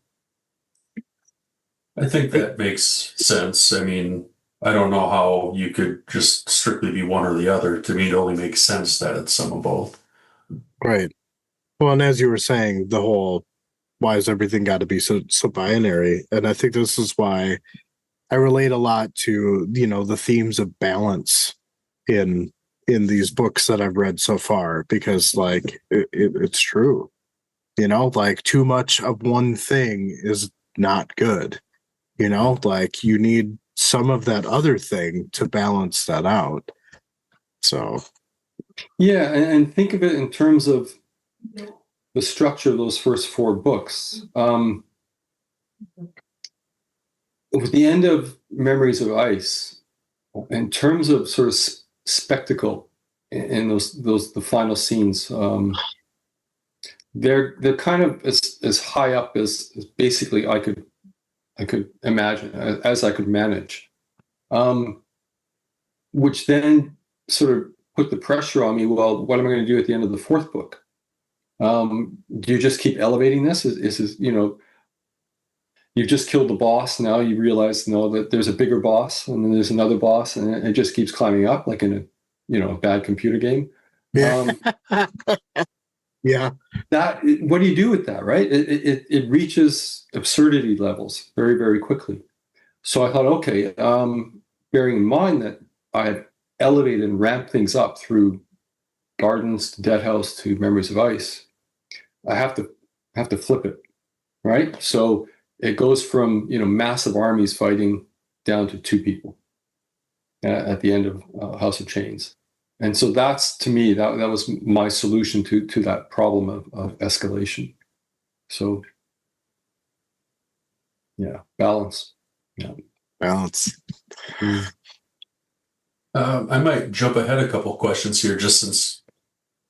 I think that makes sense. I mean, I don't know how you could just strictly be one or the other. To me, it only makes sense that it's some of both. Right. Well, and as you were saying, the whole why has everything got to be so binary? And I think this is why I relate a lot to the themes of balance in these books that I've read so far, because like it's true, like too much of one thing is not good. Like you need some of that other thing to balance that out. So yeah, and think of it in terms of the structure of those first 4 books. With the end of Memories of Ice, in terms of sort of spectacle in the final scenes, they're kind of as high up as basically I could imagine, as I could manage, which then sort of put the pressure on me. Well, what am I going to do at the end of the 4th book? Do you just keep elevating this? Is you've just killed the boss. Now you realize that there's a bigger boss, and then there's another boss, and it just keeps climbing up like in a bad computer game. yeah. Yeah. That, what do you do with that, right? It reaches absurdity levels very, very quickly. So I thought, okay, bearing in mind that I had elevated and ramped things up through Gardens to Dead House to Memories of Ice, I have to flip it, right? So it goes from massive armies fighting down to 2 people at the end of House of Chains. And so that's, to me, that was my solution to that problem of escalation. So yeah, balance. Yeah. Balance. I might jump ahead a couple questions here, just since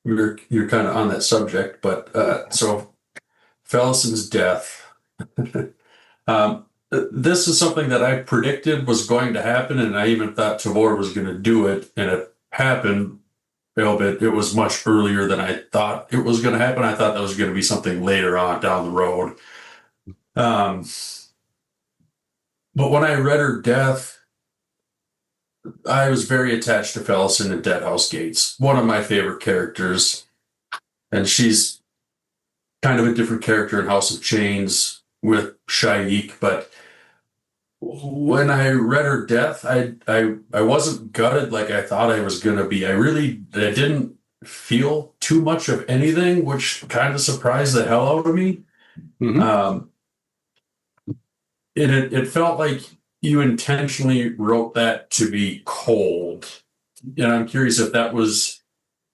you're kind of on that subject. But so Fellison's death. This is something that I predicted was going to happen, and I even thought Tavor was going to do it, and it happened. But it was much earlier than I thought it was going to happen. I thought that was going to be something later on down the road. But when I read her death, I was very attached to Fellison and Dead House Gates, one of my favorite characters. And she's kind of a different character in House of Chains with Shaik, but when I read her death, I wasn't gutted like I thought I was going to be. I didn't feel too much of anything, which kind of surprised the hell out of me. Mm-hmm. It felt like you intentionally wrote that to be cold I'm curious if that was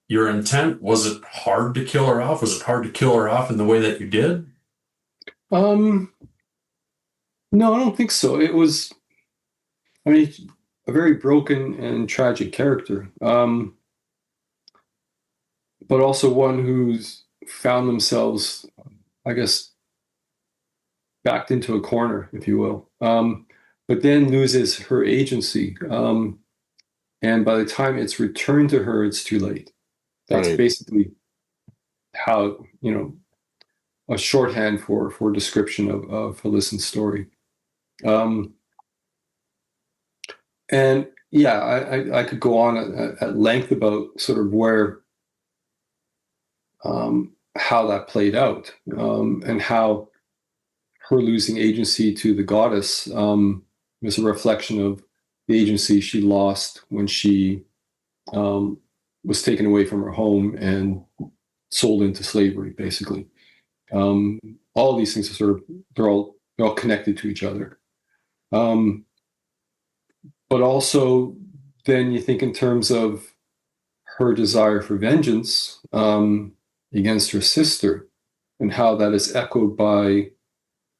your intent. Was it hard to kill her off? Was it hard to kill her off in the way that you did? No, I don't think so. It was, I mean, a very broken and tragic character, but also one who's found themselves, I guess, backed into a corner, if you will, but then loses her agency. And by the time it's returned to her, it's too late. That's Right. basically how, a shorthand for description of Felissen's story. And yeah, I could go on at length about sort of where, how that played out, and how her losing agency to the goddess was a reflection of the agency she lost when she was taken away from her home and sold into slavery, basically. All of these things are sort of, they're all connected to each other. But also, then you think in terms of her desire for vengeance against her sister, and how that is echoed by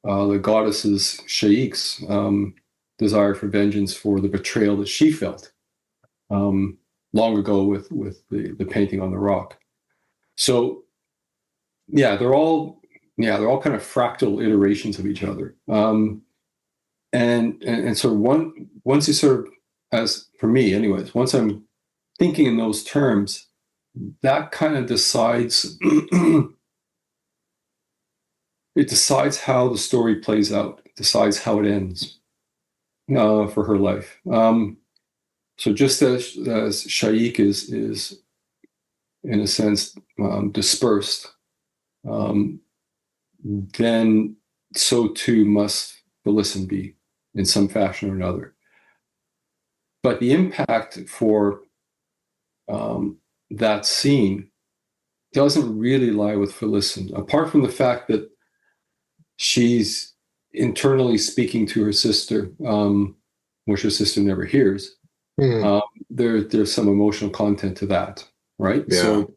the goddess's Shaik's desire for vengeance for the betrayal that she felt long ago with the painting on the rock. So, yeah, they're all kind of fractal iterations of each other. And sort of once you sort of, as for me anyways, once I'm thinking in those terms, that kind of decides it decides how the story plays out. It decides how it ends for her life. So just as Shaik is in a sense dispersed, then so too must Felissen be, in some fashion or another. But the impact for that scene doesn't really lie with Felissen, apart from the fact that she's internally speaking to her sister, which her sister never hears. There's some emotional content to that, right? Yeah. So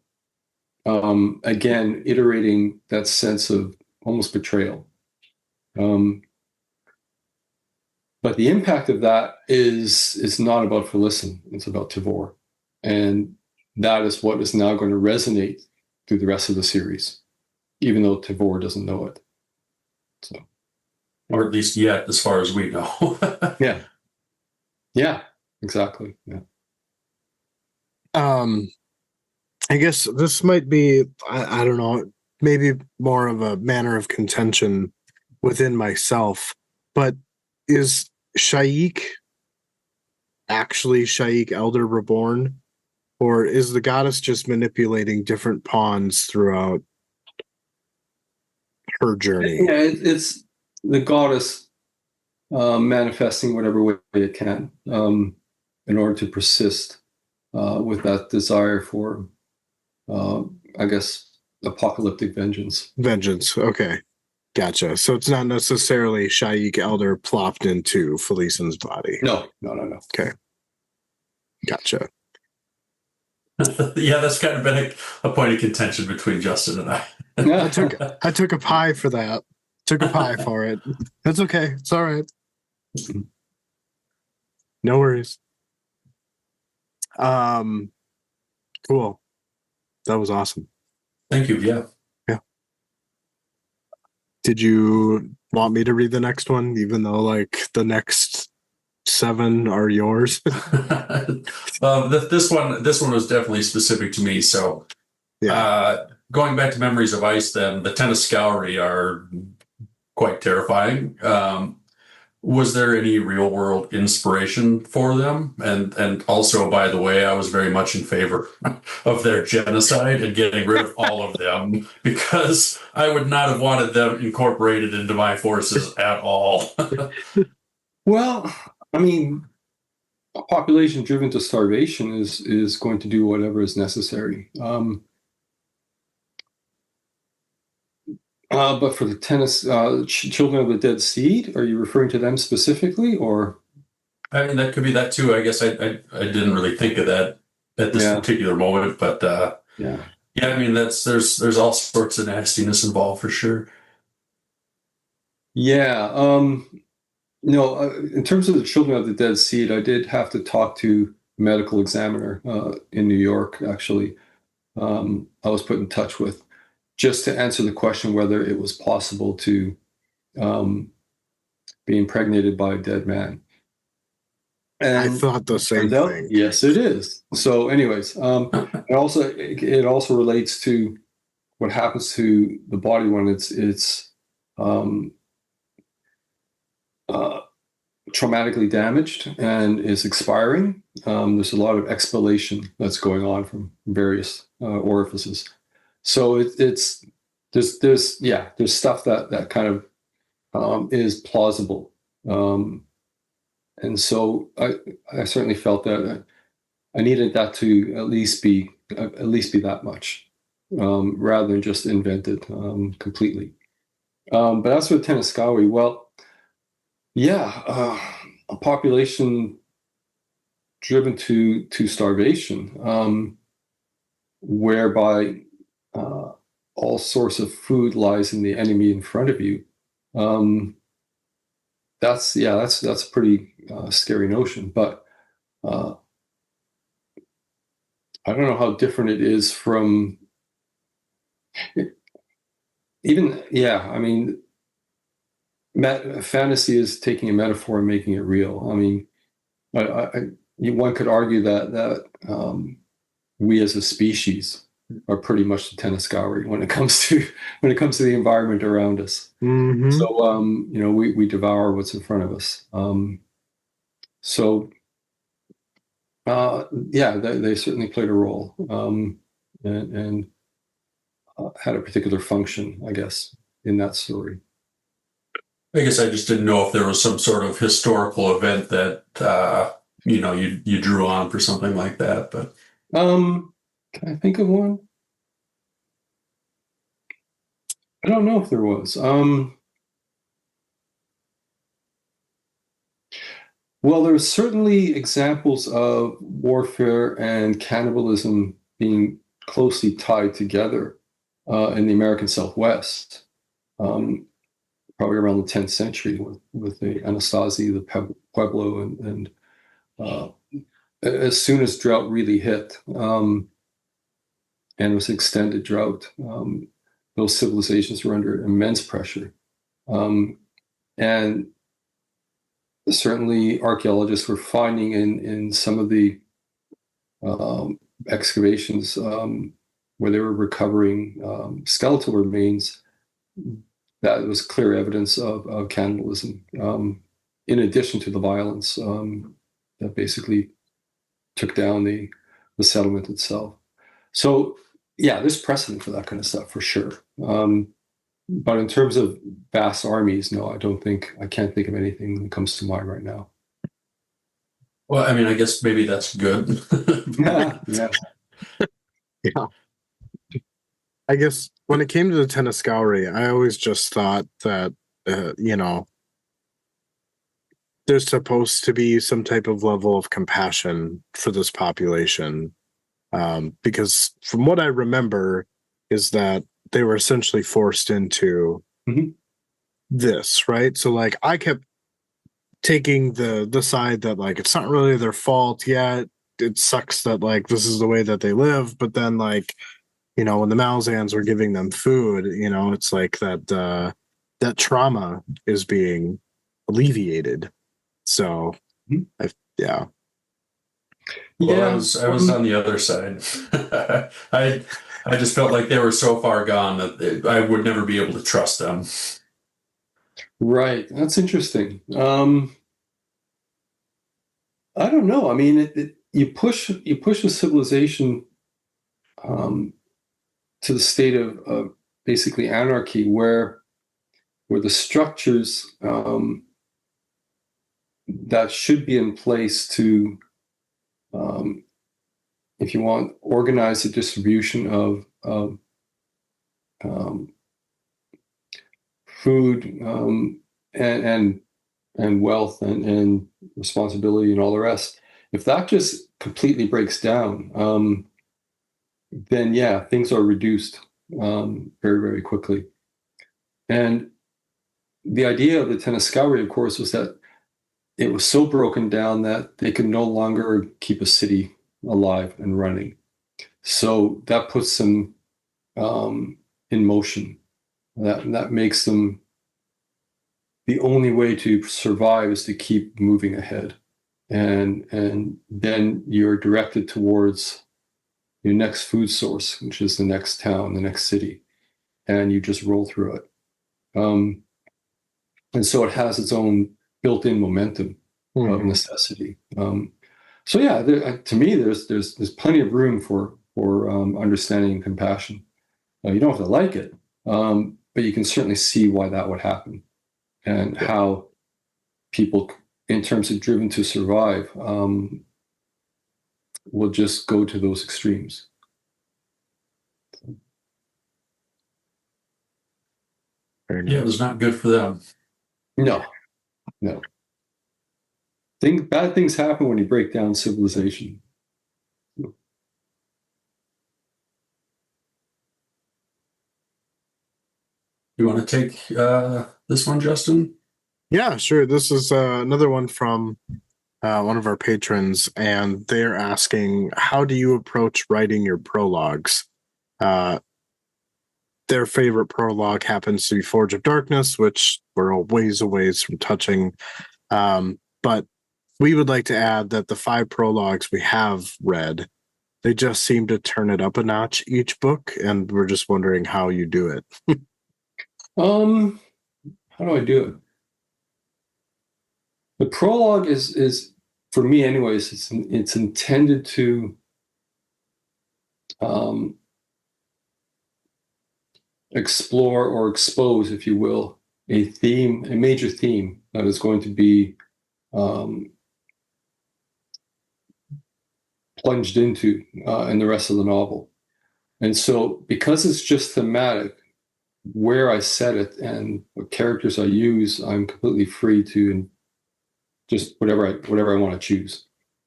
again, iterating that sense of almost betrayal. But the impact of that is not about Felissen, it's about Tavor. And that is what is now going to resonate through the rest of the series, even though Tavor doesn't know it. So, or at least yet, as far as we know. Yeah, exactly. Yeah. I guess this might be, I don't know, maybe more of a manner of contention within myself, but is Shaik actually Shaik Elder Reborn? Or is the goddess just manipulating different pawns throughout her journey? Yeah, it's the goddess manifesting whatever way it can in order to persist with that desire for, I guess, apocalyptic vengeance. Vengeance. Okay. Gotcha. So it's not necessarily Shaik Elder plopped into Felissen's body. No. Okay. Gotcha. Yeah, that's kind of been a point of contention between Justin and I. I took a pie for that. Took a pie for it. That's okay. It's all right. No worries. Cool. That was awesome. Thank you. Yeah. Did you want me to read the next one, even though like the next 7 are yours? This one was definitely specific to me. So, going back to Memories of Ice, then the Tennis Scoury are quite terrifying. Was there any real world inspiration for them? And also, by the way, I was very much in favor of their genocide and getting rid of all of them, because I would not have wanted them incorporated into my forces at all. Well, I mean, a population driven to starvation is going to do whatever is necessary. But for the tennis, Children of the Dead Seed, are you referring to them specifically, or? I mean, that could be that too. I guess I didn't really think of that at this Yeah. particular moment, but Yeah. yeah, I mean, there's all sorts of nastiness involved for sure. Yeah. In terms of the children of the dead seed, I did have to talk to a medical examiner in New York, actually. I was put in touch with just to answer the question whether it was possible to be impregnated by a dead man. I And thought the same turns out, thing. yes, it is. So, anyways, it also relates to what happens to the body when it's um, uh, traumatically damaged and is expiring. There's a lot of expellation that's going on from various orifices. So there's stuff that kind of is plausible. And so I certainly felt that I needed that to at least be that much, rather than just invented completely. But as for the Tenaskawi, well, yeah, a population driven to starvation, whereby all sorts of food lies in the enemy in front of you. That's a pretty scary notion, but I don't know how different it is from even. Yeah, I mean, fantasy is taking a metaphor and making it real. I mean, one could argue that we as a species are pretty much the Tenaskawi when it comes to the environment around us. Mhm. So we devour what's in front of us. They certainly played a role, and had a particular function, I guess, in that story. I guess I just didn't know if there was some sort of historical event that you drew on for something like that. But Can I think of one? I don't know if there was. Well, there's certainly examples of warfare and cannibalism being closely tied together in the American Southwest, probably around the 10th century with the Anasazi, the Pueblo, and as soon as drought really hit, and it was extended drought, those civilizations were under immense pressure. And certainly archaeologists were finding in some of the excavations where they were recovering skeletal remains, that was clear evidence of cannibalism, in addition to the violence that basically took down the settlement itself. So yeah, there's precedent for that kind of stuff for sure. But in terms of vast armies, no, I can't think of anything that comes to mind right now. well, I mean, I guess maybe that's good. Yeah. Yeah. I guess when it came to the Tenaskawi, I always just thought that, there's supposed to be some type of level of compassion for this population. Because from what I remember is that they were essentially forced into this, right? So like I kept taking the side that like it's not really their fault yet. It sucks that like this is the way that they live, but then like, when the Malazans were giving them food, it's like that trauma is being alleviated. So Well, I was on the other side. I just felt like they were so far gone that I would never be able to trust them. Right. That's interesting. I don't know. I mean, you push a civilization to the state of basically anarchy, where the structures that should be in place to, if you want, organize the distribution of food and and wealth and responsibility and all the rest. If that just completely breaks down, then yeah, things are reduced very, very quickly. And the idea of the Tenaskawi, of course, was that it was so broken down that they could no longer keep a city alive and running. So that puts them in motion. That makes them, the only way to survive is to keep moving ahead. And then you're directed towards your next food source, which is the next town, the next city, and you just roll through it. And so it has its own built-in momentum of necessity. So yeah, to me, there's plenty of room for understanding and compassion. You don't have to like it, but you can certainly see why that would happen, and how people, in terms of driven to survive, will just go to those extremes. Yeah, it was not good for them. No. Bad things happen when you break down civilization. You want to take this one, Justin? Yeah, sure. This is another one from one of our patrons, and they're asking, how do you approach writing your prologues? Their favorite prologue happens to be Forge of Darkness, which we're a ways away from touching. But we would like to add that the 5 prologues we have read, they just seem to turn it up a notch each book, and we're just wondering how you do it. How do I do it? The prologue is for me, anyways. It's intended to explore or expose, if you will, a theme, a major theme that is going to be plunged into in the rest of the novel. And so, because it's just thematic, where I set it and what characters I use, I'm completely free to just whatever I want to choose.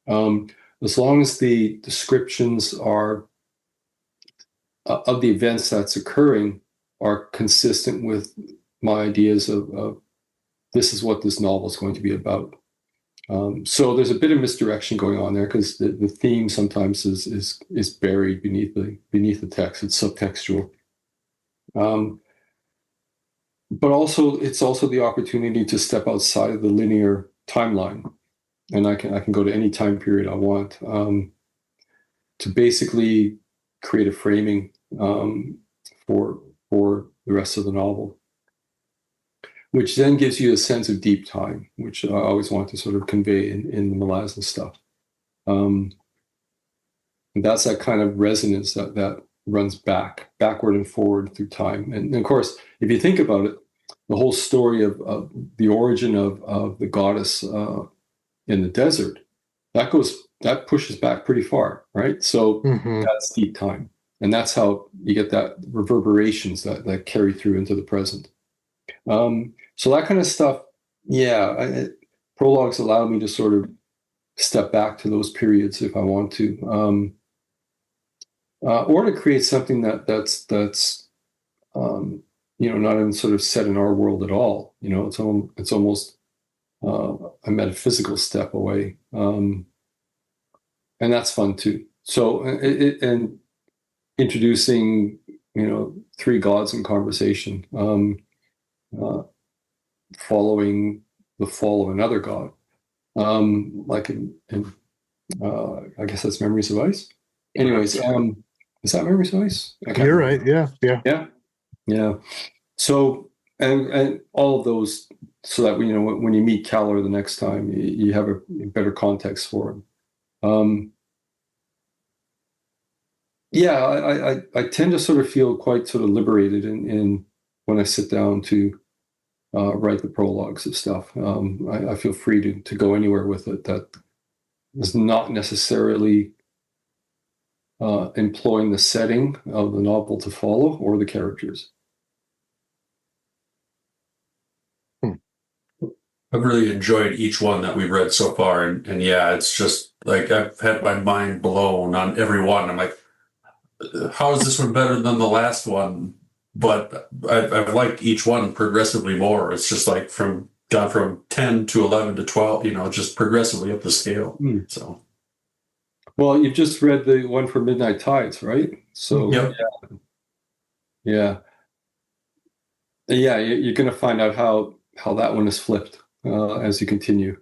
As long as the descriptions are of the events that's occurring are consistent with my ideas of this is what this novel is going to be about. So there's a bit of misdirection going on there, because the theme sometimes is buried beneath the text. It's subtextual. But also, it's also the opportunity to step outside of the linear timeline, and I can go to any time period I want, to basically create a framing for the rest of the novel, which then gives you a sense of deep time, which I always want to sort of convey in the Malazan stuff. And that's that kind of resonance that runs backward and forward through time. And of course, if you think about it, the whole story of the origin of the goddess in the desert, that pushes back pretty far, right? So that's deep time. And that's how you get that reverberations that carry through into the present. So that kind of stuff, prologues allow me to sort of step back to those periods if I want to, or to create something that's not even sort of set in our world at all. It's almost a metaphysical step away, and that's fun too. So and introducing 3 gods in conversation, following the fall of another god, like in I guess that's Memories of Ice. Anyways, is that Memories of Ice? You're right. Yeah. So and all of those, so that when you meet Calor the next time, you have a better context for him. I tend to sort of feel quite sort of liberated in when I sit down to write the prologues of stuff. I feel free to go anywhere with it that is not necessarily employing the setting of the novel to follow or the characters. I've really enjoyed each one that we've read so far, and yeah, it's just like I've had my mind blown on every one. I'm like, how is this one better than the last one? But I've liked each one progressively more. It's just like gone from 10 to 11 to 12, just progressively up the scale. So, Well, you've just read the one for Midnight Tides, right? So, yep. yeah, you're going to find out how that one is flipped as you continue.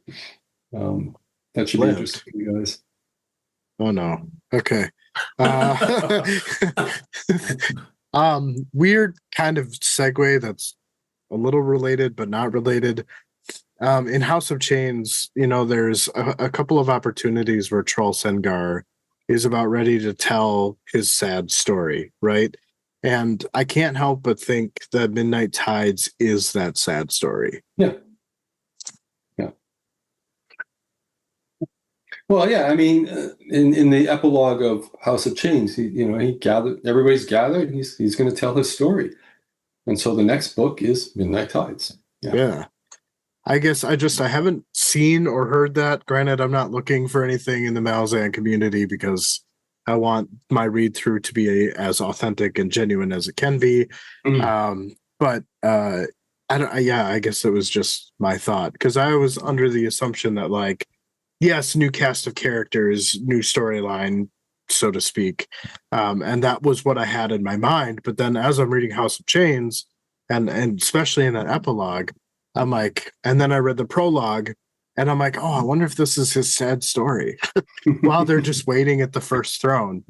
That should be interesting, you guys. Oh no. Okay. Weird kind of segue that's a little related but not related. In House of Chains, there's a couple of opportunities where Troll Sengar is about ready to tell his sad story, right? And I can't help but think that Midnight Tides is that sad story. Yeah. Well, yeah, I mean, in the epilogue of House of Chains, everybody's gathered, he's going to tell his story. And so the next book is Midnight Tides. Yeah. I guess I haven't seen or heard that. Granted, I'm not looking for anything in the Malazan community because I want my read through to be as authentic and genuine as it can be. But I guess it was just my thought, because I was under the assumption that, like, yes, new cast of characters, new storyline, so to speak. And that was what I had in my mind. But then as I'm reading House of Chains, and especially in that epilogue, I'm like, and then I read the prologue, and I'm like, oh, I wonder if this is his sad story while they're just waiting at the first throne,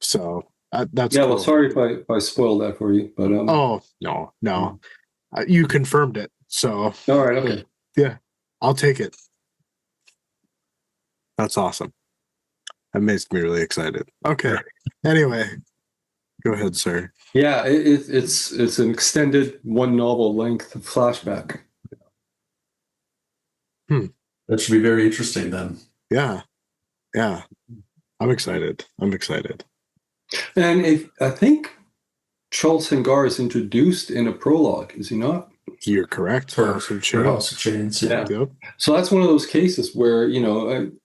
So that's cool. Well, sorry if I spoiled that for you, but oh no, you confirmed it, so all right, okay, yeah, I'll take it. That's awesome. That makes me really excited. Okay. Anyway, go ahead, sir. Yeah, it's an extended one novel length flashback. That should be very interesting then. Yeah. I'm excited. And I think Troll Sengar is introduced in a prologue, is he not? You're correct. For House of Chains. Yeah. Yep. So that's one of those cases where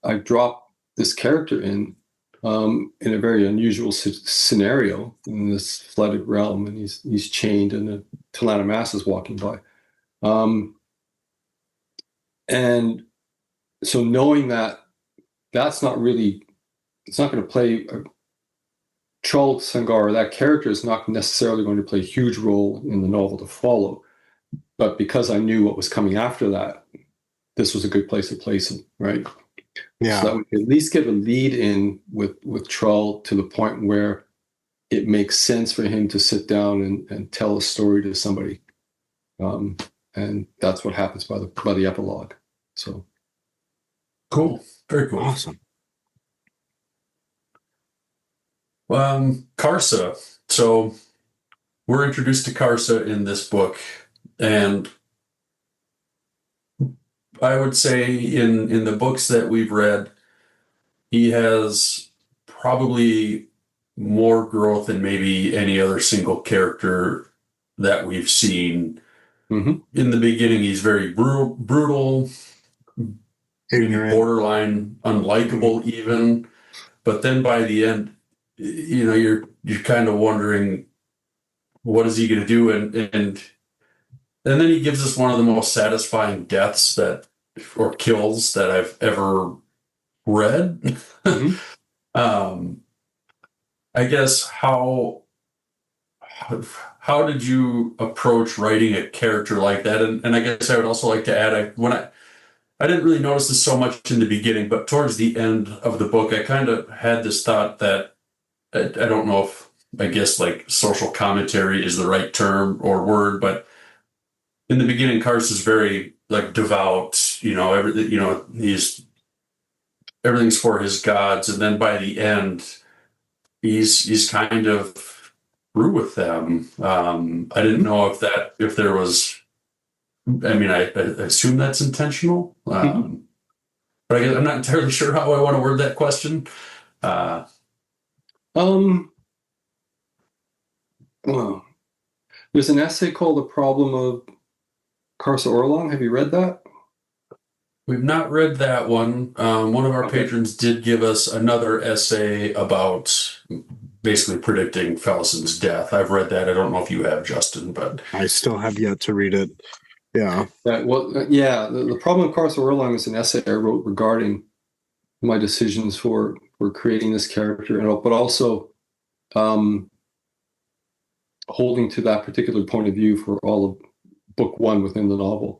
I drop this character in a very unusual scenario in this flooded realm, and he's chained, and the Talana Mass is walking by, and so knowing that that's not really, it's not going to play. Troll Sengar, that character, is not necessarily going to play a huge role in the novel to follow, but because I knew what was coming after that, this was a good place to place him, right? Yeah. So that we could at least get a lead in with Troll to the point where it makes sense for him to sit down and tell a story to somebody, and that's what happens by the epilogue. So cool, very cool, awesome. Karsa. So we're introduced to Karsa in this book, and I would say in the books that we've read, he has probably more growth than maybe any other single character that we've seen. In the beginning, he's very brutal, ignorant, borderline unlikable even. But then by the end, you're kind of wondering, what is he going to do? And then he gives us one of the most satisfying deaths or kills that I've ever read. I guess how did you approach writing a character like that? And I guess I would also like to add, I didn't really notice this so much in the beginning, but towards the end of the book, I kind of had this thought that I don't know if, I guess, like, social commentary is the right term or word, but in the beginning, Karsa is very, like, devout, everything's for his gods. And then by the end, he's kind of through with them. I didn't know if there was, I mean, I assume that's intentional. But I guess I'm not entirely sure how I want to word that question. There's an essay called "The Problem of Karsa Orlong." Have you read that? We've not read that one. One of our Okay. patrons did give us another essay about basically predicting Falson's death. I've read that. I don't know if you have, Justin, but I still have yet to read it. Yeah. The problem with Carson Erlang is an essay I wrote regarding my decisions for creating this character, but also holding to that particular point of view for all of book one within the novel.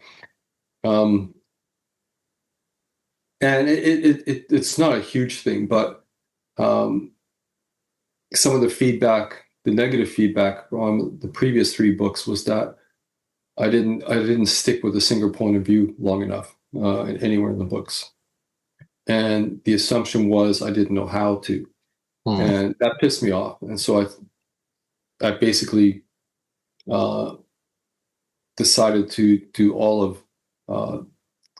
And it's not a huge thing, but some of the feedback, the negative feedback on the previous three books was that I didn't stick with a single point of view long enough anywhere in the books, and the assumption was I didn't know how to, and that pissed me off. And so I basically decided to do all of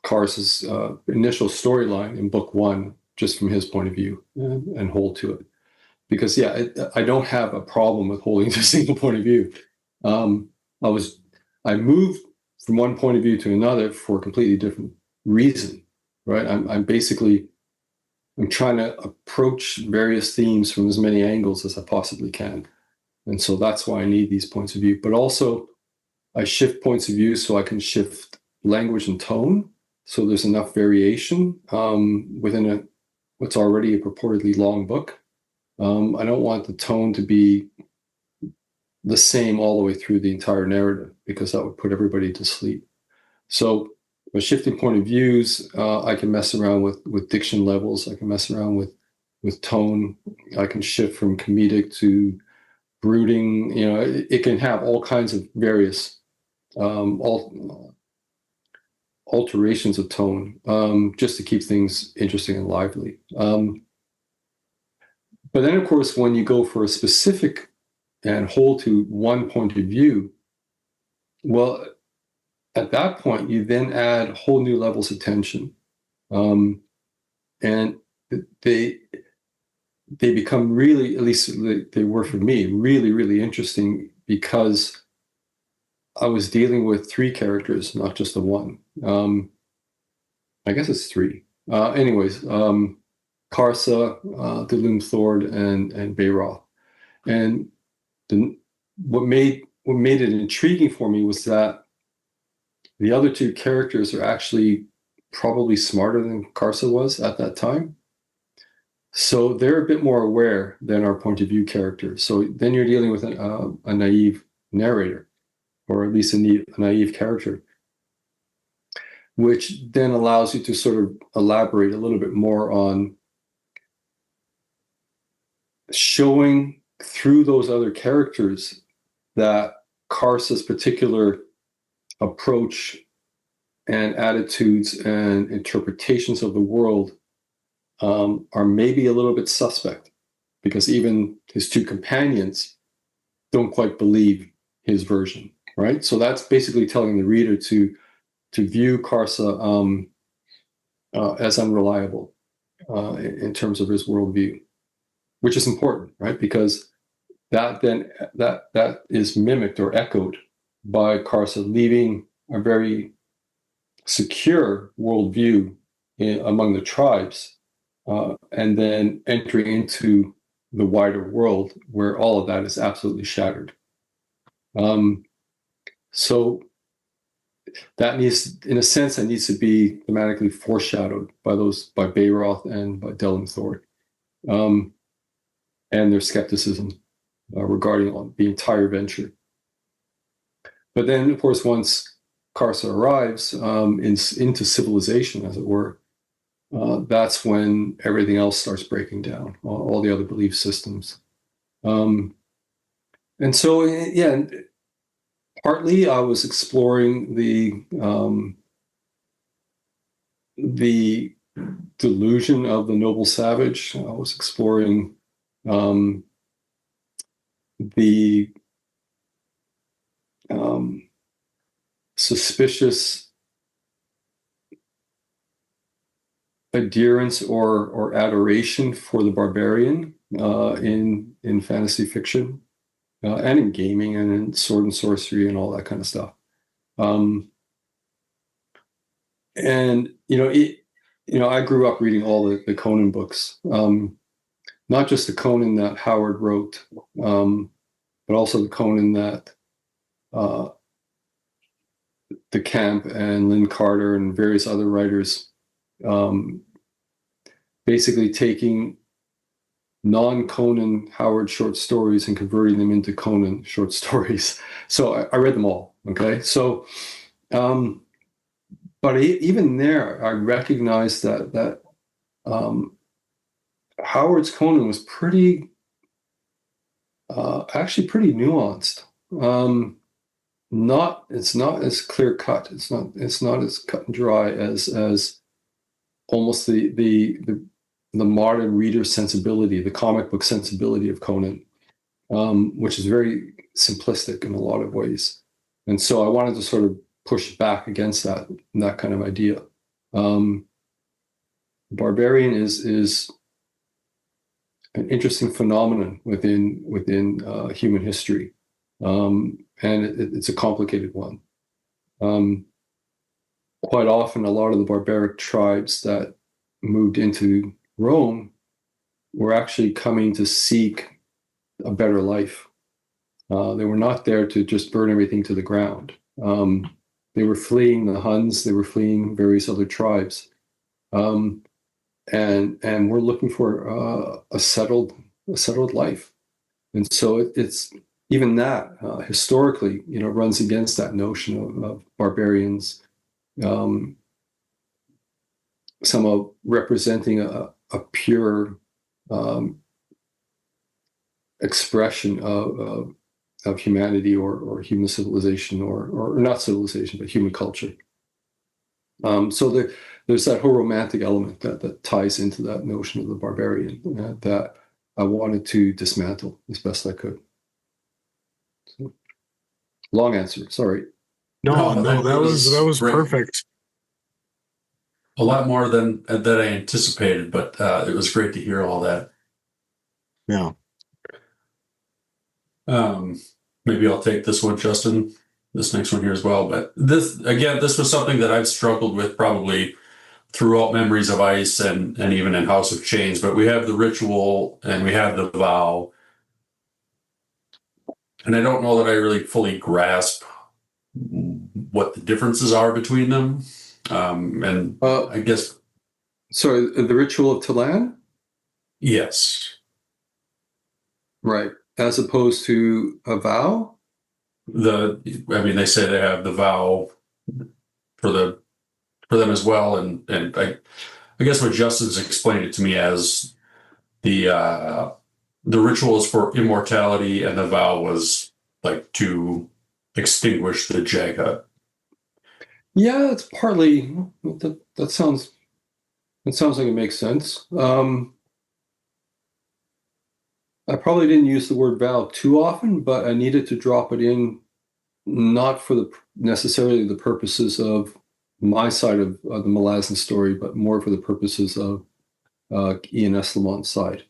Kars's initial storyline in book one just from his point of view and hold to it. Because I don't have a problem with holding to a single point of view. I moved from one point of view to another for a completely different reason, right? I'm trying to approach various themes from as many angles as I possibly can. And so that's why I need these points of view. But also I shift points of view so I can shift language and tone. So there's enough variation within what's already a purportedly long book. I don't want the tone to be the same all the way through the entire narrative, because that would put everybody to sleep. So by shifting point of views, I can mess around with diction levels. I can mess around with tone. I can shift from comedic to brooding. It can have all kinds of various alterations of tone, just to keep things interesting and lively. But then, of course, when you go for a specific and hold to one point of view, well, at that point, you then add whole new levels of tension. And they become really, at least they were for me, really, really interesting, because I was dealing with three characters, not just the one. I guess it's three. Anyways, Karsa, Dilum Thord, and Bayroth. And what made it intriguing for me was that the other two characters are actually probably smarter than Karsa was at that time. So they're a bit more aware than our point of view characters. So then you're dealing with a naive narrator, or at least a naive character, which then allows you to sort of elaborate a little bit more on showing through those other characters that Karsa's particular approach and attitudes and interpretations of the world are maybe a little bit suspect, because even his two companions don't quite believe his version, right? So that's basically telling the reader to view Karsa as unreliable in terms of his worldview, which is important, right? Because that is mimicked or echoed by Karsa leaving a very secure worldview among the tribes, and then entering into the wider world where all of that is absolutely shattered. So that needs, in a sense, that needs to be thematically foreshadowed by Bayroth and by Delum Thord, and their skepticism regarding the entire venture. But then, of course, once Karsa arrives into civilization, as it were, that's when everything else starts breaking down, all the other belief systems. And so, partly I was exploring the delusion of the noble savage. I was exploring the suspicious adherence or adoration for the barbarian in fantasy fiction, and in gaming and in sword and sorcery and all that kind of stuff. And I grew up reading all the Conan books, not just the Conan that Howard wrote, but also the Conan that the Camp and Lynn Carter and various other writers, basically taking non-Conan Howard short stories and converting them into Conan short stories. So I read them all. Okay, so but even there, I recognized that Howard's Conan was actually pretty nuanced. It's not as clear cut. It's not as cut and dry as almost the modern reader sensibility, the comic book sensibility of Conan, which is very simplistic in a lot of ways. And so I wanted to sort of push back against that kind of idea. Barbarian is an interesting phenomenon within human history, and it's a complicated one. Quite often, a lot of the barbaric tribes that moved into Rome were actually coming to seek a better life. They were not there to just burn everything to the ground. They were fleeing the Huns. They were fleeing various other tribes, and we're looking for a settled life. And so it's even that historically, runs against that notion of barbarians somehow representing a pure expression of humanity or human civilization or not civilization, but human culture. So there's that whole romantic element that ties into that notion of the barbarian that I wanted to dismantle as best I could. So, long answer, sorry. No, that was great. perfect. A lot more than I anticipated, but it was great to hear all that. Yeah. Maybe I'll take this one, Justin, this next one here as well. But this was something that I've struggled with probably throughout Memories of Ice and even in House of Chains. But we have the ritual and we have the vow. And I don't know that I really fully grasp what the differences are between them. I guess... Sorry, the ritual of Talan? Yes. Right. As opposed to a vow? They say they have the vow for them as well, and I guess what Justin's explained it to me as the ritual is for immortality, and the vow was like to extinguish the Jaghut. Yeah, it's partly that sounds like it makes sense. I probably didn't use the word vow too often, but I needed to drop it in, not for necessarily the purposes of my side of the Malazan story, but more for the purposes of Ian Eslemont's side.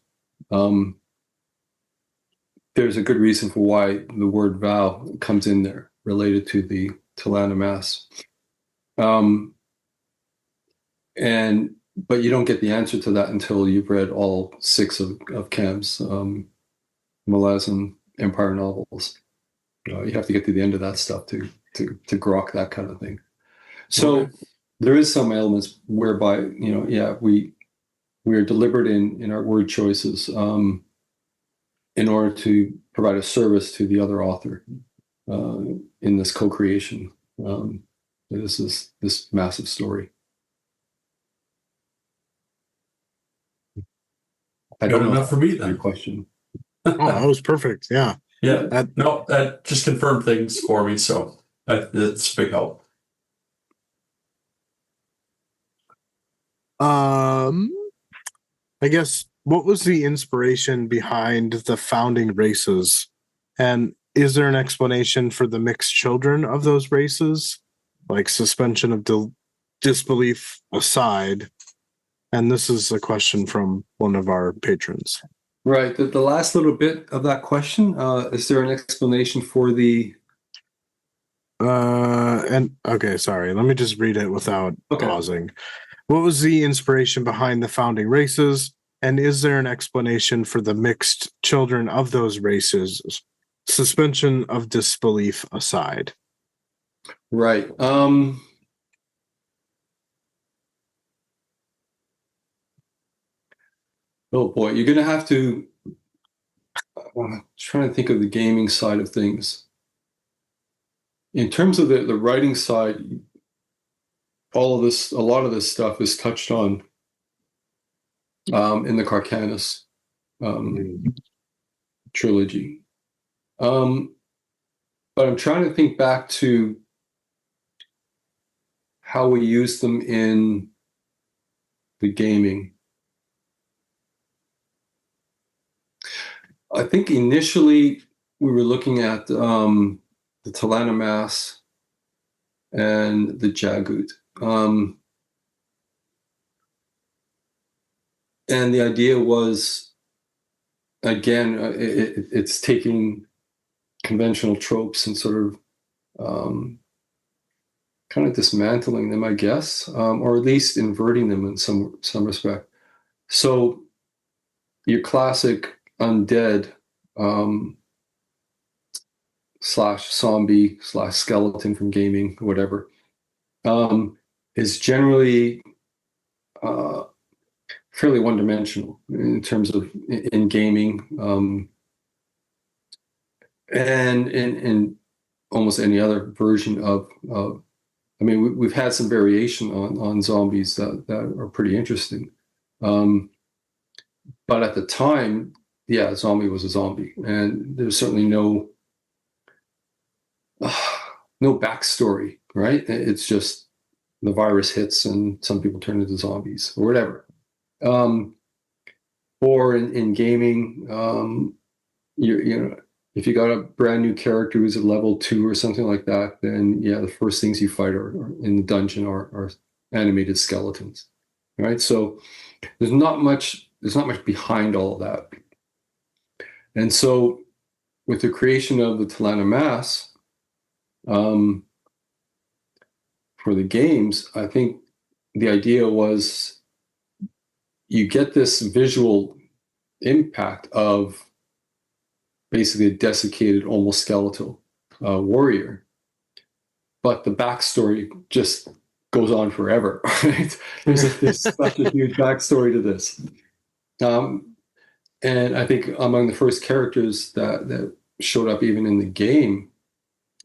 There's a good reason for why the word vow comes in there, related to the Talana Mass. But you don't get the answer to that until you've read all 6 of Cam's Malazan Empire novels. You have to get to the end of that stuff to grok that kind of thing. So okay. There is some elements whereby we are deliberate in our word choices in order to provide a service to the other author in this co-creation. This is this massive story. I don't know enough for me then. Your question. Oh, that was perfect. Yeah. Yeah. That just confirmed things for me. So it's a big help. I guess, what was the inspiration behind the founding races? And is there an explanation for the mixed children of those races? Like suspension of disbelief aside. And this is a question from one of our patrons. Right. The last little bit of that question, is there an explanation for the And okay, sorry. Let me just read it without Okay. pausing. What was the inspiration behind the founding races? And is there an explanation for the mixed children of those races? Suspension of disbelief aside. Right. Oh boy, you're gonna have to. Trying to think of the gaming side of things. In terms of the writing side, a lot of this stuff is touched on in the Carcanus trilogy. But I'm trying to think back to how we use them in the gaming. I think initially we were looking at the Talana Mass and the Jagut. And the idea was, again, it's taking conventional tropes and sort of kind of dismantling them, I guess, or at least inverting them in some respect. So your classic undead slash zombie slash skeleton from gaming, whatever, is generally fairly one-dimensional in terms of in gaming, and in almost any other version of I mean, we've had some variation on zombies that are pretty interesting. But at the time, yeah, a zombie was a zombie. And there's certainly no backstory, right? It's just the virus hits and some people turn into zombies or whatever. Or in gaming, you know, if you got a brand new character who's at level 2 or something like that, then yeah, the first things you fight are in the dungeon are animated skeletons, right? So there's not much behind all of that. And so with the creation of the Talana Mass for the games, I think the idea was you get this visual impact of basically a desiccated, almost skeletal warrior. But the backstory just goes on forever, right? There's such a huge backstory to this. And I think among the first characters that showed up even in the game,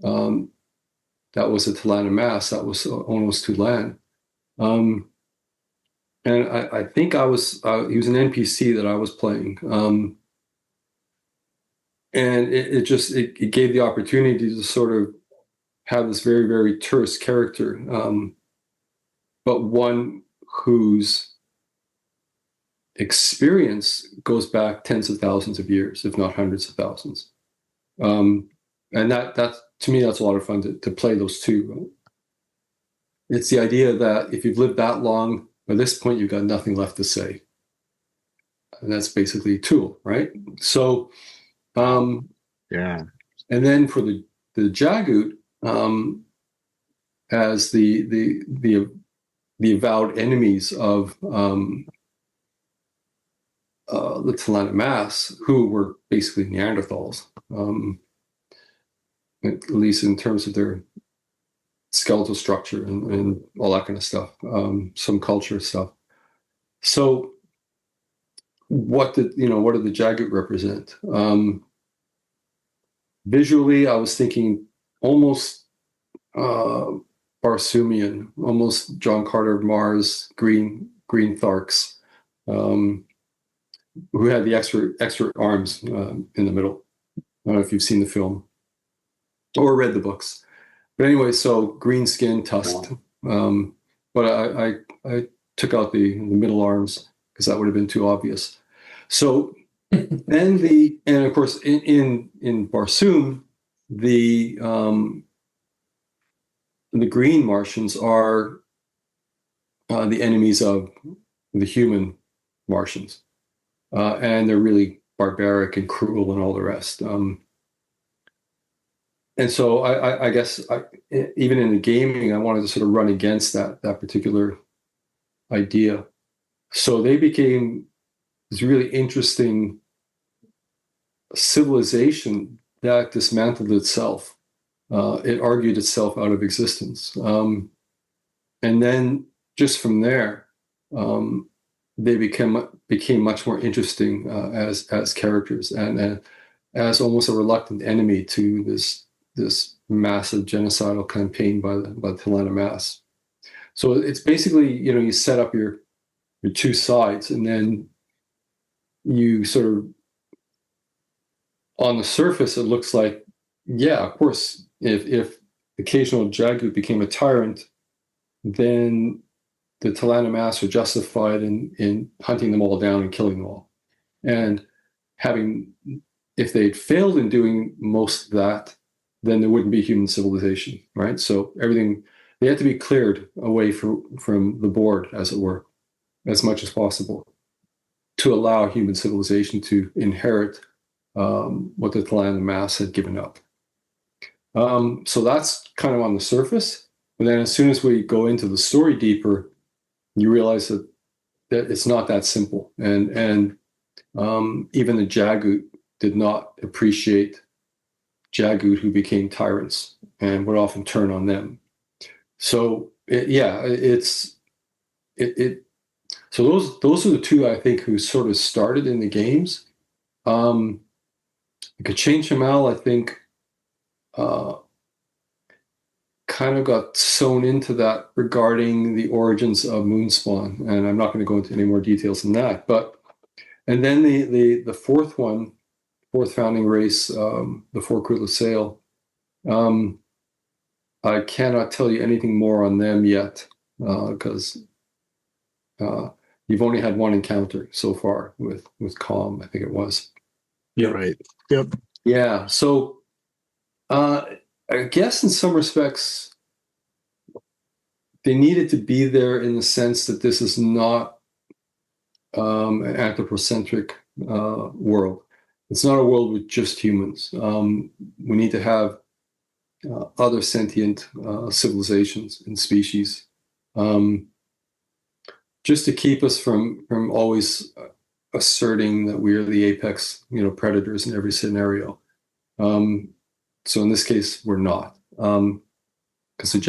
that was a Talana Mass, that was Onos Tulan. And I think he was an NPC that I was playing. And it gave the opportunity to sort of have this very, very terse character, but one whose experience goes back tens of thousands of years, if not hundreds of thousands. And that to me, that's a lot of fun to play those two. It's the idea that if you've lived that long, by this point, you've got nothing left to say. And that's basically Tool, right? So, yeah. And then for the Jagut, as the avowed enemies of the Talana Mass, who were basically Neanderthals, at least in terms of their skeletal structure and all that kind of stuff, some culture stuff. So, what did the Jagut represent? Visually, I was thinking almost Barsoomian, almost John Carter of Mars, green Tharks, who had the extra arms in the middle. I don't know if you've seen the film or read the books, but anyway, so green skin, tusked. But I took out the middle arms because that would have been too obvious. So. And of course in Barsoom, the green Martians are the enemies of the human Martians, and they're really barbaric and cruel and all the rest. and so I guess even in the gaming, I wanted to sort of run against that particular idea. So they became this really interesting civilization that dismantled itself. It argued itself out of existence. And then just from there, they became much more interesting as characters and as almost a reluctant enemy to this massive genocidal campaign by the Talana Mass. So it's basically, you set up your two sides, and then you sort of, on the surface, it looks like, yeah, of course, if occasional Jagu became a tyrant, then the Talana Mass were justified in hunting them all down and killing them all. And if they'd failed in doing most of that, then there wouldn't be human civilization, right? So they had to be cleared away from the board, as it were, as much as possible, to allow human civilization to inherit what the Talana Mass had given up. So that's kind of on the surface. But then as soon as we go into the story deeper, you realize that it's not that simple. And even the Jagut did not appreciate Jagut who became tyrants and would often turn on them. So so those are the two, I think, who sort of started in the games. Kachin Chamal, I think, kind of got sewn into that regarding the origins of Moonspawn, and I'm not going to go into any more details than that. And then the fourth founding race, the Four Sail, I cannot tell you anything more on them yet, because you've only had one encounter so far with Calm, I think it was. Yeah. Right. Yep. Yeah. So I guess in some respects, they needed to be there in the sense that this is not an anthropocentric world. It's not a world with just humans. We need to have other sentient civilizations and species, just to keep us from always asserting that we are the apex, predators in every scenario. So in this case, we're not, because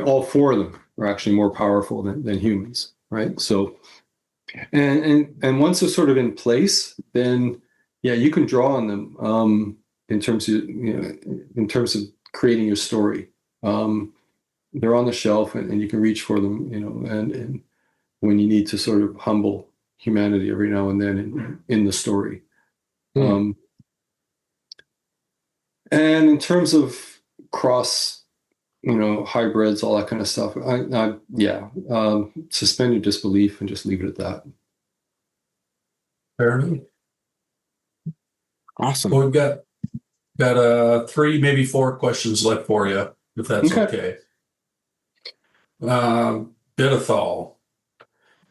all four of them are actually more powerful than humans, right? So, and once they're sort of in place, then yeah, you can draw on them in terms of creating your story. They're on the shelf, and you can reach for them, and when you need to sort of humble humanity every now and then in the story. And in terms of cross, hybrids, all that kind of stuff, suspend your disbelief and just leave it at that. Fair enough. Awesome. Well, we've got 3, maybe 4 questions left for you, if that's okay. Bidithal.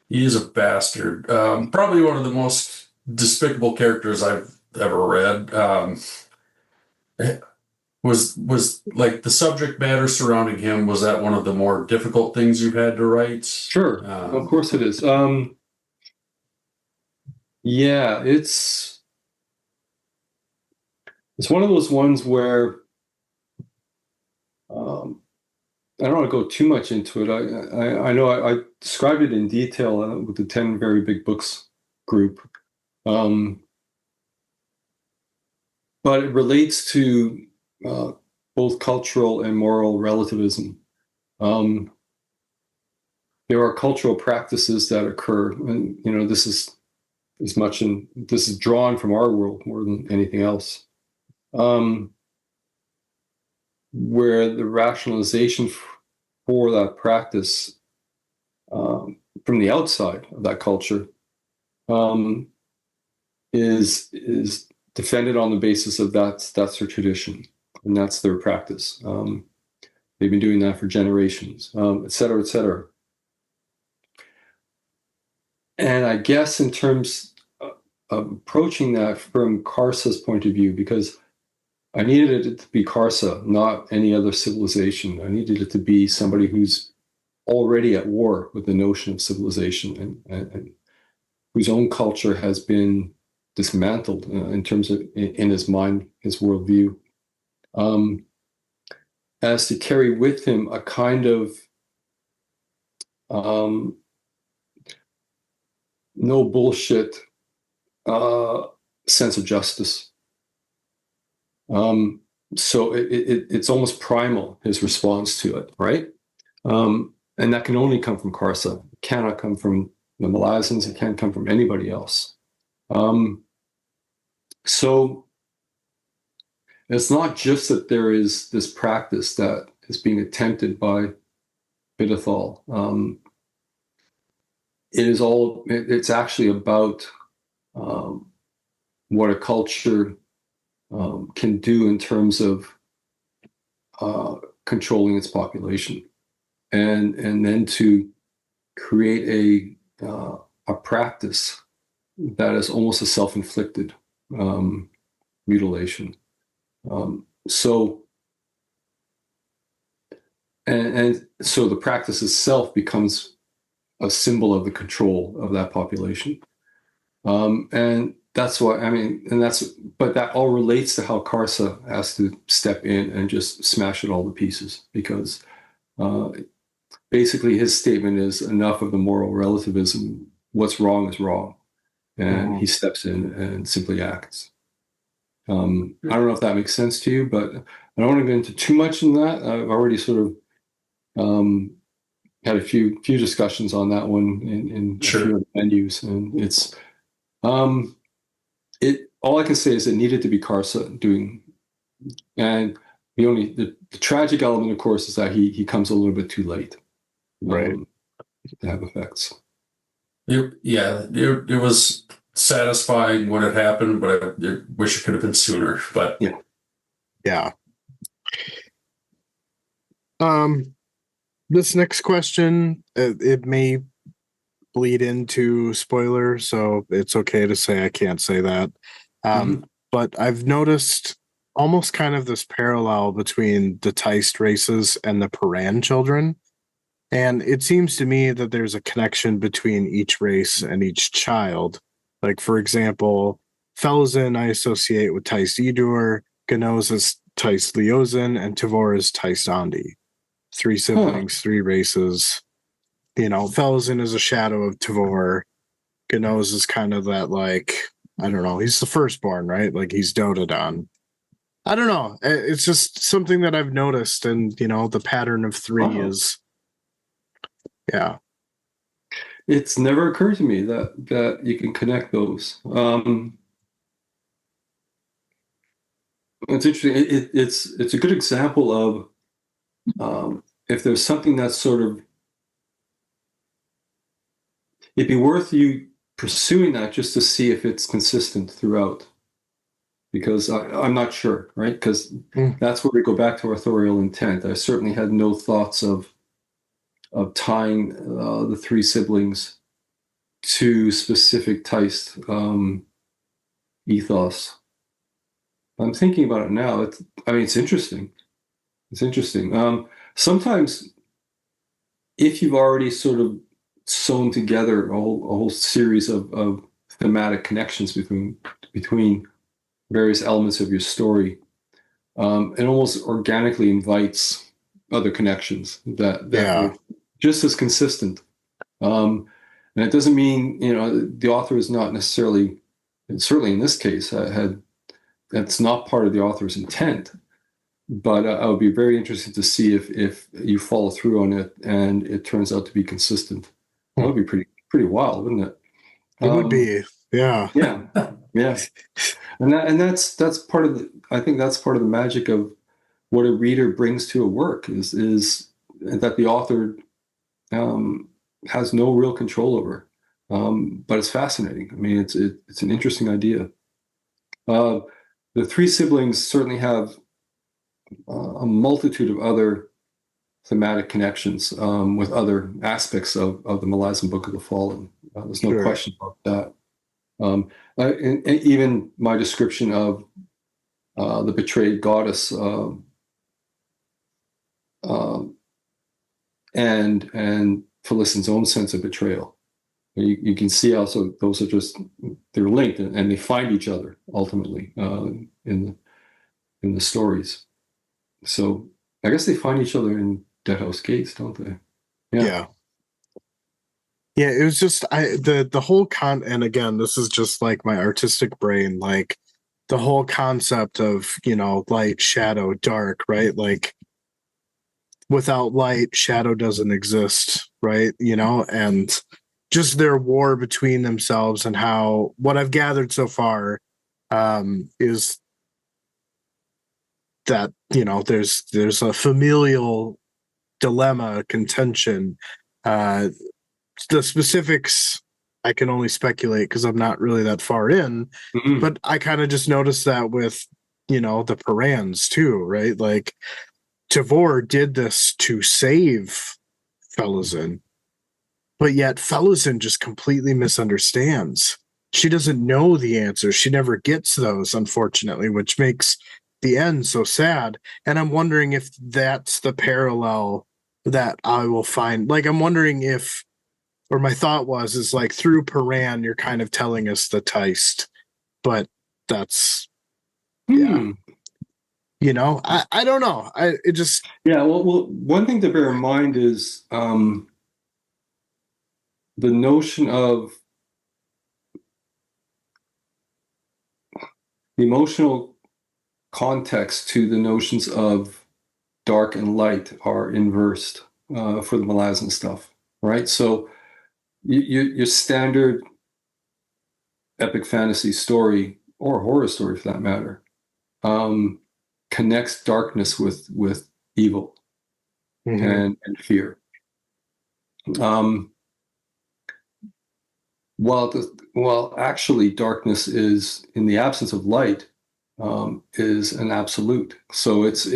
He is a bastard. Probably one of the most despicable characters I've ever read. Was like the subject matter surrounding him, was that one of the more difficult things you've had to write? Sure, of course it is. Yeah, it's one of those ones where I don't want to go too much into it. I know I described it in detail with the 10 Very Big Books group, but it relates to both cultural and moral relativism. There are cultural practices that occur, and this is this is drawn from our world more than anything else, where the rationalization for that practice from the outside of that culture is defended on the basis of that's their tradition and that's their practice. They've been doing that for generations, et cetera, et cetera. And I guess in terms of approaching that from Karsa's point of view, because I needed it to be Karsa, not any other civilization. I needed it to be somebody who's already at war with the notion of civilization and whose own culture has been dismantled in terms of in his mind, his worldview, as to carry with him a kind of no bullshit sense of justice. So it's almost primal, his response to it, right? And that can only come from Karsa. It cannot come from the Malazans. It can't come from anybody else. So it's not just that there is this practice that is being attempted by Bidithal. It's actually about what a culture can do in terms of controlling its population, and then to create a practice that is almost a self-inflicted mutilation. So the practice itself becomes a symbol of the control of that population. And that's why, but that all relates to how Karsa has to step in and just smash it all to pieces, because basically his statement is enough of the moral relativism. What's wrong is wrong. And he steps in and simply acts. I don't know if that makes sense to you, but I don't want to get into too much in that. I've already sort of had a few discussions on that one in a few other venues, and it's all I can say is it needed to be Karsa doing, and the tragic element, of course, is that he comes a little bit too late, right, to have effects. It was satisfying when it happened, but I wish it could have been sooner. But yeah. This next question, it may bleed into spoiler, so it's okay to say I can't say that. But I've noticed almost kind of this parallel between the Teist races and the Paran children. And it seems to me that there's a connection between each race and each child. Like, for example, Felzin I associate with Teist Idur, Ganoz is Teist Leozin, and Tavor is Teist Andi. 3 siblings, 3 races. Felzin is a shadow of Tavor. Ganoz is kind of that, like, I don't know, he's the firstborn, right? Like, he's doted on. I don't know. It's just something that I've noticed, and, the pattern of 3 is... Yeah. It's never occurred to me that you can connect those. It's interesting. It's a good example of if there's something that's sort of, it'd be worth you pursuing that just to see if it's consistent throughout. Because I'm not sure, right? Because that's where we go back to authorial intent. I certainly had no thoughts of tying the 3 siblings to specific Teist ethos. I'm thinking about it now. It's interesting. It's interesting. Sometimes, if you've already sort of sewn together a whole series of thematic connections between various elements of your story, it almost organically invites other connections that are just as consistent. And it doesn't mean, the author is not necessarily, and certainly in this case, that's not part of the author's intent. But I would be very interested to see if you follow through on it and it turns out to be consistent. That would be pretty wild, wouldn't it? It would be, yeah. Yeah. And that's part of I think that's part of the magic of what a reader brings to a work is that the author has no real control over. But it's fascinating. It's an interesting idea. The 3 siblings certainly have a multitude of other thematic connections with other aspects of the Malazan Book of the Fallen. There's no question about that. And even my description of the betrayed goddess, and Felician's own sense of betrayal. You can see also those are just, they're linked, and they find each other ultimately in the stories. So I guess they find each other in Deadhouse Gates, don't they? Yeah. Yeah, it was just the whole and again, this is just like my artistic brain, like the whole concept of, light, shadow, dark, right? Like without light, shadow doesn't exist, right? And just their war between themselves, and how what I've gathered so far is that, there's a familial dilemma, contention. The specifics I can only speculate because I'm not really that far in, Mm-hmm. but I kind of just noticed that with, the Parans too, right? Like Tavor did this to save Felazin, but yet Felazin just completely misunderstands. She doesn't know the answers. She never gets those, unfortunately, which makes the end so sad. And I'm wondering if that's the parallel that I will find. Like, I'm wondering if, or my thought is like through Paran, you're kind of telling us the Teist, but that's, yeah. I don't know. It just, Yeah, well, one thing to bear in mind is the notion of the emotional context to the notions of dark and light are inversed for the Malazan stuff, right? So your standard epic fantasy story, or horror story for that matter, connects darkness with evil and fear. While actually darkness is, in the absence of light, is an absolute. So it's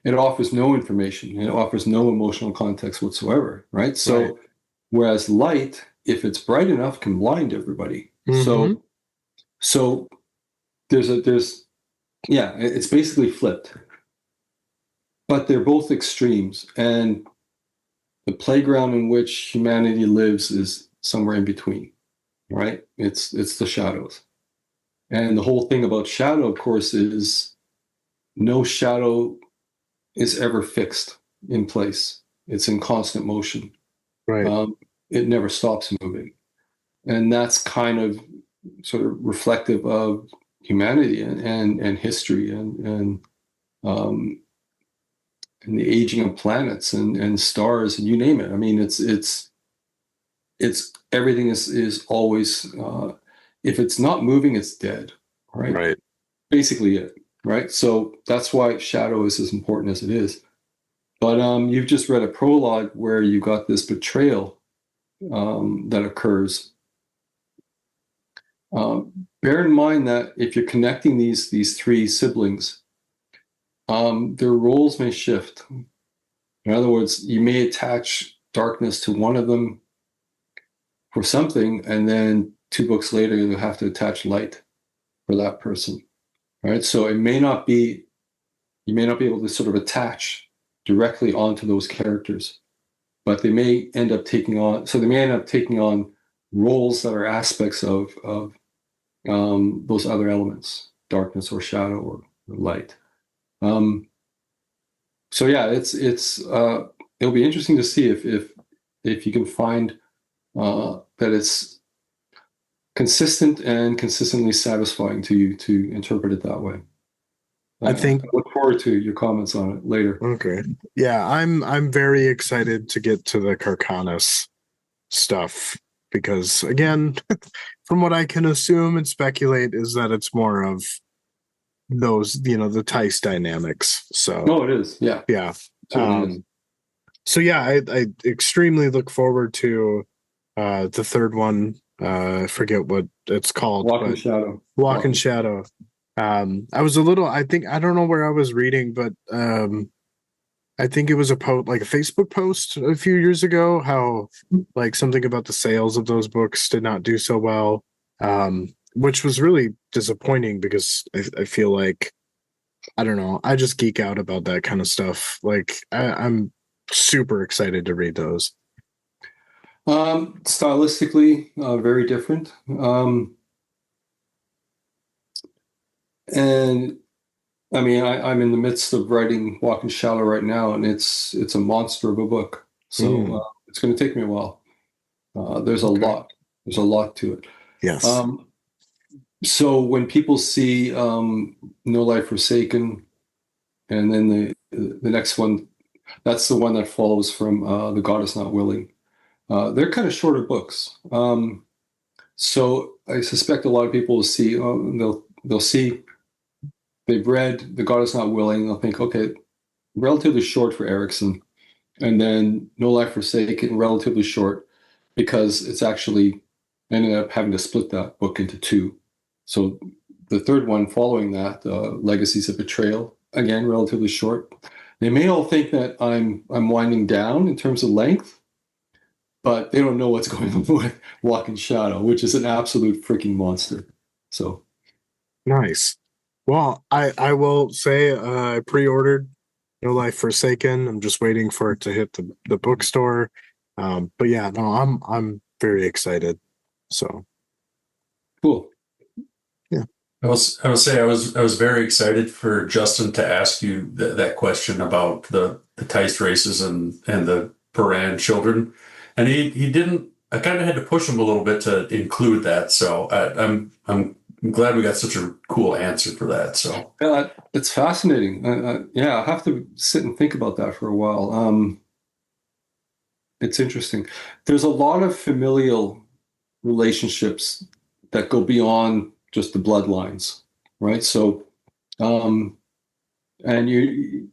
it offers no information. It offers no emotional context whatsoever, right? So, right. Whereas light, if it's bright enough, can blind everybody. Mm-hmm. So it's basically flipped. But they're both extremes, and the playground in which humanity lives is somewhere in between, right? It's the shadows. And the whole thing about shadow, of course, is no shadow is ever fixed in place. It's in constant motion. Right. It never stops moving. And that's kind of sort of reflective of humanity and history and the aging of planets and stars, and you name it. I mean, it's everything is always, if it's not moving, it's dead, right? Right. Basically it, right? So that's why shadow is as important as it is. But you've just read a prologue where you got this betrayal that occurs. Bear in mind that if you're connecting these three siblings, their roles may shift. In other words, you may attach darkness to one of them for something, and then 2 books later, you'll have to attach light for that person, right? So you may not be able to sort of attach directly onto those characters, but they may end up taking on roles that are aspects of those other elements, darkness or shadow or light. So yeah, it'll be interesting to see if you can find that it's consistent and consistently satisfying to you to interpret it that way. I think I look forward to your comments on it later. Okay. Yeah, I'm very excited to get to the Carcanis stuff because, again, from what I can assume and speculate, is that it's more of those, the Tice dynamics. So No, it is. Yeah. yeah. Is. So yeah, I extremely look forward to the third one. I forget what it's called. Walk in Shadow. Walk in Shadow. I was a little, I don't know where I was reading, but I think it was like a Facebook post a few years ago, how like something about the sales of those books did not do so well. which was really disappointing because I feel like, I don't know, I just geek out about that kind of stuff. Like I'm super excited to read those. Stylistically, very different. And I mean, I'm in the midst of writing Walk in Shadow right now, and it's a monster of a book. So it's going to take me a while. There's a lot. There's a lot to it. Yes. So when people see No Life Forsaken, and then the next one, that's the one that follows from The God Is Not Willing. They're kind of shorter books. So I suspect a lot of people will see, they'll see, they've read The God Is Not Willing, they'll think, okay, relatively short for Erikson. And then No Life Forsaken, relatively short, because it's actually ended up having to split that book into two. So the third one following that, Legacies of Betrayal, again, relatively short. They may all think that I'm winding down in terms of length, but they don't know what's going on with Walk in Shadow, which is an absolute freaking monster. So Nice. Well, I will say I pre-ordered No Life Forsaken. I'm just waiting for it to hit the bookstore. But yeah, no, I'm very excited. So cool. Yeah. I will say I was very excited for Justin to ask you that question about the Teist races and the Paran children, and he didn't. I kind of had to push him a little bit to include that. So I'm glad we got such a cool answer for that. So It's fascinating. Yeah, I'll have to sit and think about that for a while. It's interesting. There's a lot of familial relationships that go beyond just the bloodlines, right? So, and you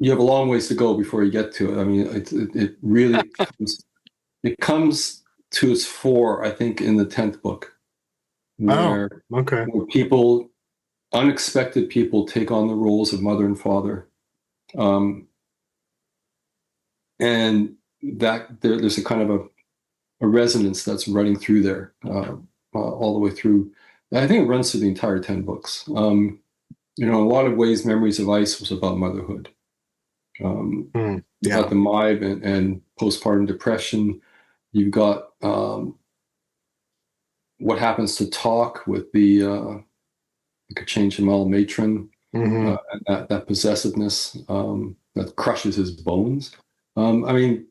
have a long ways to go before you get to it. I mean, it really comes to its fore, I think, in the 10th book, where people, unexpected people, take on the roles of mother and father, and that there's a kind of a resonance that's running through there all the way through. I think it runs through the entire 10 books. In a lot of ways, Memories of Ice was about motherhood. You've got the MIBE and postpartum depression. You've got What Happens to Talk with the Kachin Jamal matron, and that possessiveness that crushes his bones. I mean,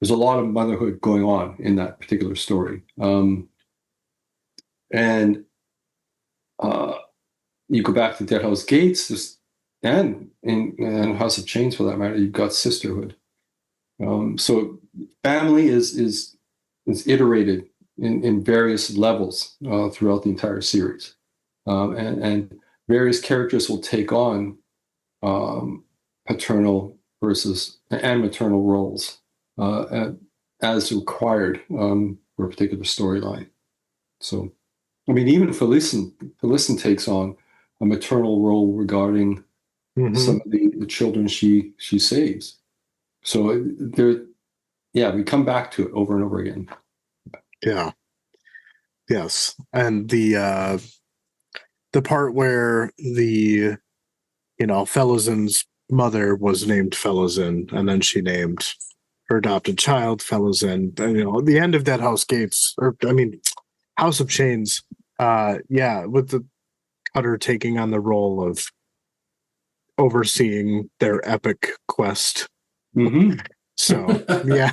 there's a lot of motherhood going on in that particular story. And you go back to Dead House Gates, and House of Chains for that matter, you've got sisterhood. So family is iterated in various levels throughout the entire series. And various characters will take on paternal and maternal roles as required for a particular storyline. So, I mean, even Felicin takes on a maternal role regarding some of the children she saves. So we come back to it over and over again. Yeah. Yes. And the part where Felazan's mother was named Felazan, and then she named her adopted child Felazan, and the end of Dead House Gates, House of Chains, with the Cutter taking on the role of overseeing their epic quest. So yeah.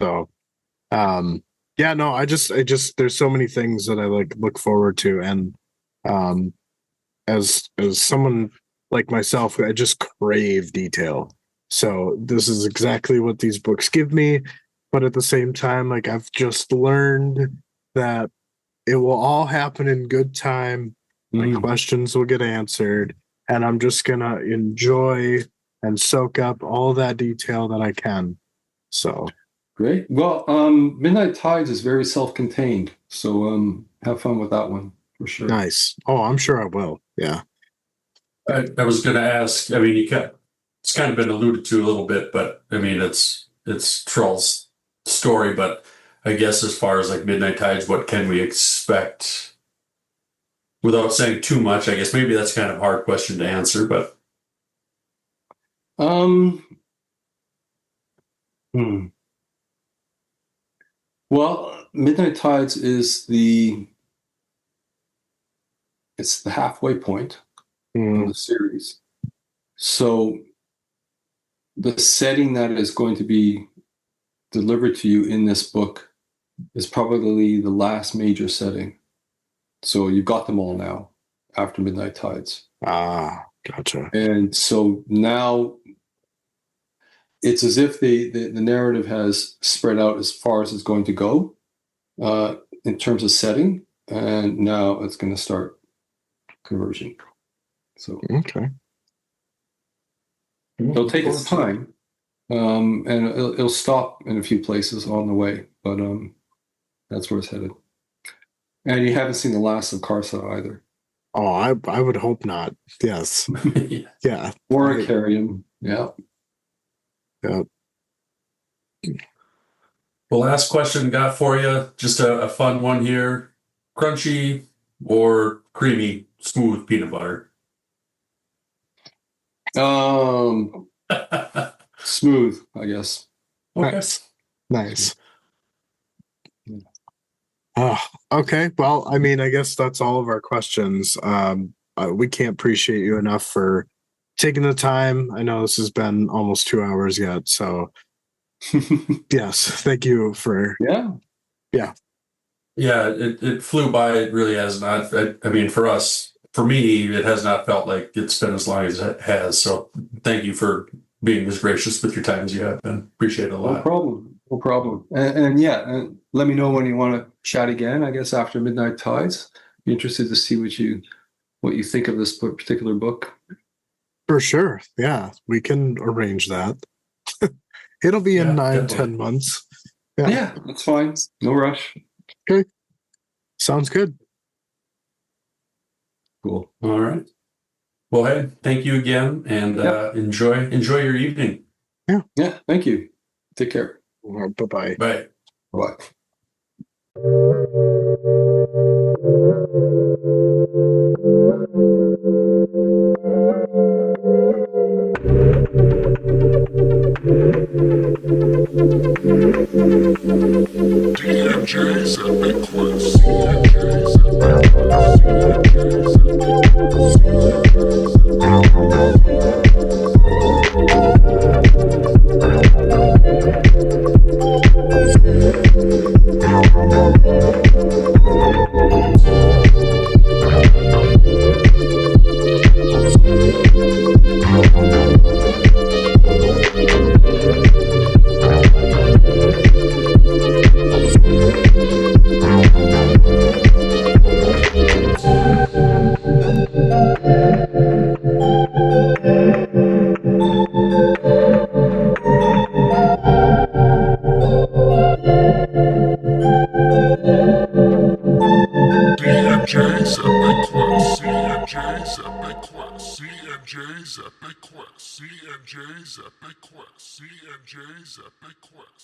So I just there's so many things that I look forward to, and as someone like myself, I just crave detail. So this is exactly what these books give me, but at the same time, I've just learned that it will all happen in good time. My questions will get answered, and I'm just gonna enjoy and soak up all that detail that I can. So great. Well, Midnight Tides is very self-contained, so have fun with that one for sure. Nice. Oh, I'm sure I will. Yeah. I was going to ask. I mean, it's kind of been alluded to a little bit, but I mean, it's Troll's story. But I guess as far as like Midnight Tides, what can we expect? Without saying too much, I guess maybe that's kind of a hard question to answer, but Well, Midnight Tides is the halfway point of the series. So the setting that is going to be delivered to you in this book is probably the last major setting. So you've got them all now after Midnight Tides. Ah, gotcha. And so now it's as if the narrative has spread out as far as it's going to go in terms of setting, and now it's going to start conversion. So Okay. it'll take its time, and it'll stop in a few places on the way, but that's where it's headed. And you haven't seen the last of Karsa either. Oh, I would hope not. Yes. Yeah. Or Icarium. Yeah. Yeah. the last question got for you, just a fun one here. Crunchy or creamy, smooth peanut butter? Smooth, I guess. Okay. Nice. Oh, okay. Well, I mean, I guess that's all of our questions. We can't appreciate you enough for taking the time. I know this has been almost 2 hours yet, so yes, thank you for. Yeah. Yeah, it flew by. It really has not. I mean, for me, it has not felt like it's been as long as it has. So thank you for being as gracious with your time as you have been. Appreciate it a lot. No problem. And let me know when you want to chat again, I guess, after Midnight Tides. Be interested to see what you think of this particular book. For sure. Yeah, we can arrange that. It'll be in 9-10 months. Yeah, that's fine. No rush. Okay. Sounds good. Cool. All right. Well, hey, thank you again, and enjoy your evening. Yeah, thank you. Take care. Bye-bye. Bye. Bye. DMJ's Epic Quest. DMJ's Epic Quest. DMJ's Epic Quest. CMJ's Epic Quest. CMJ's Epic Quest. CMJ's Epic Quest. CMJ's Epic Quest.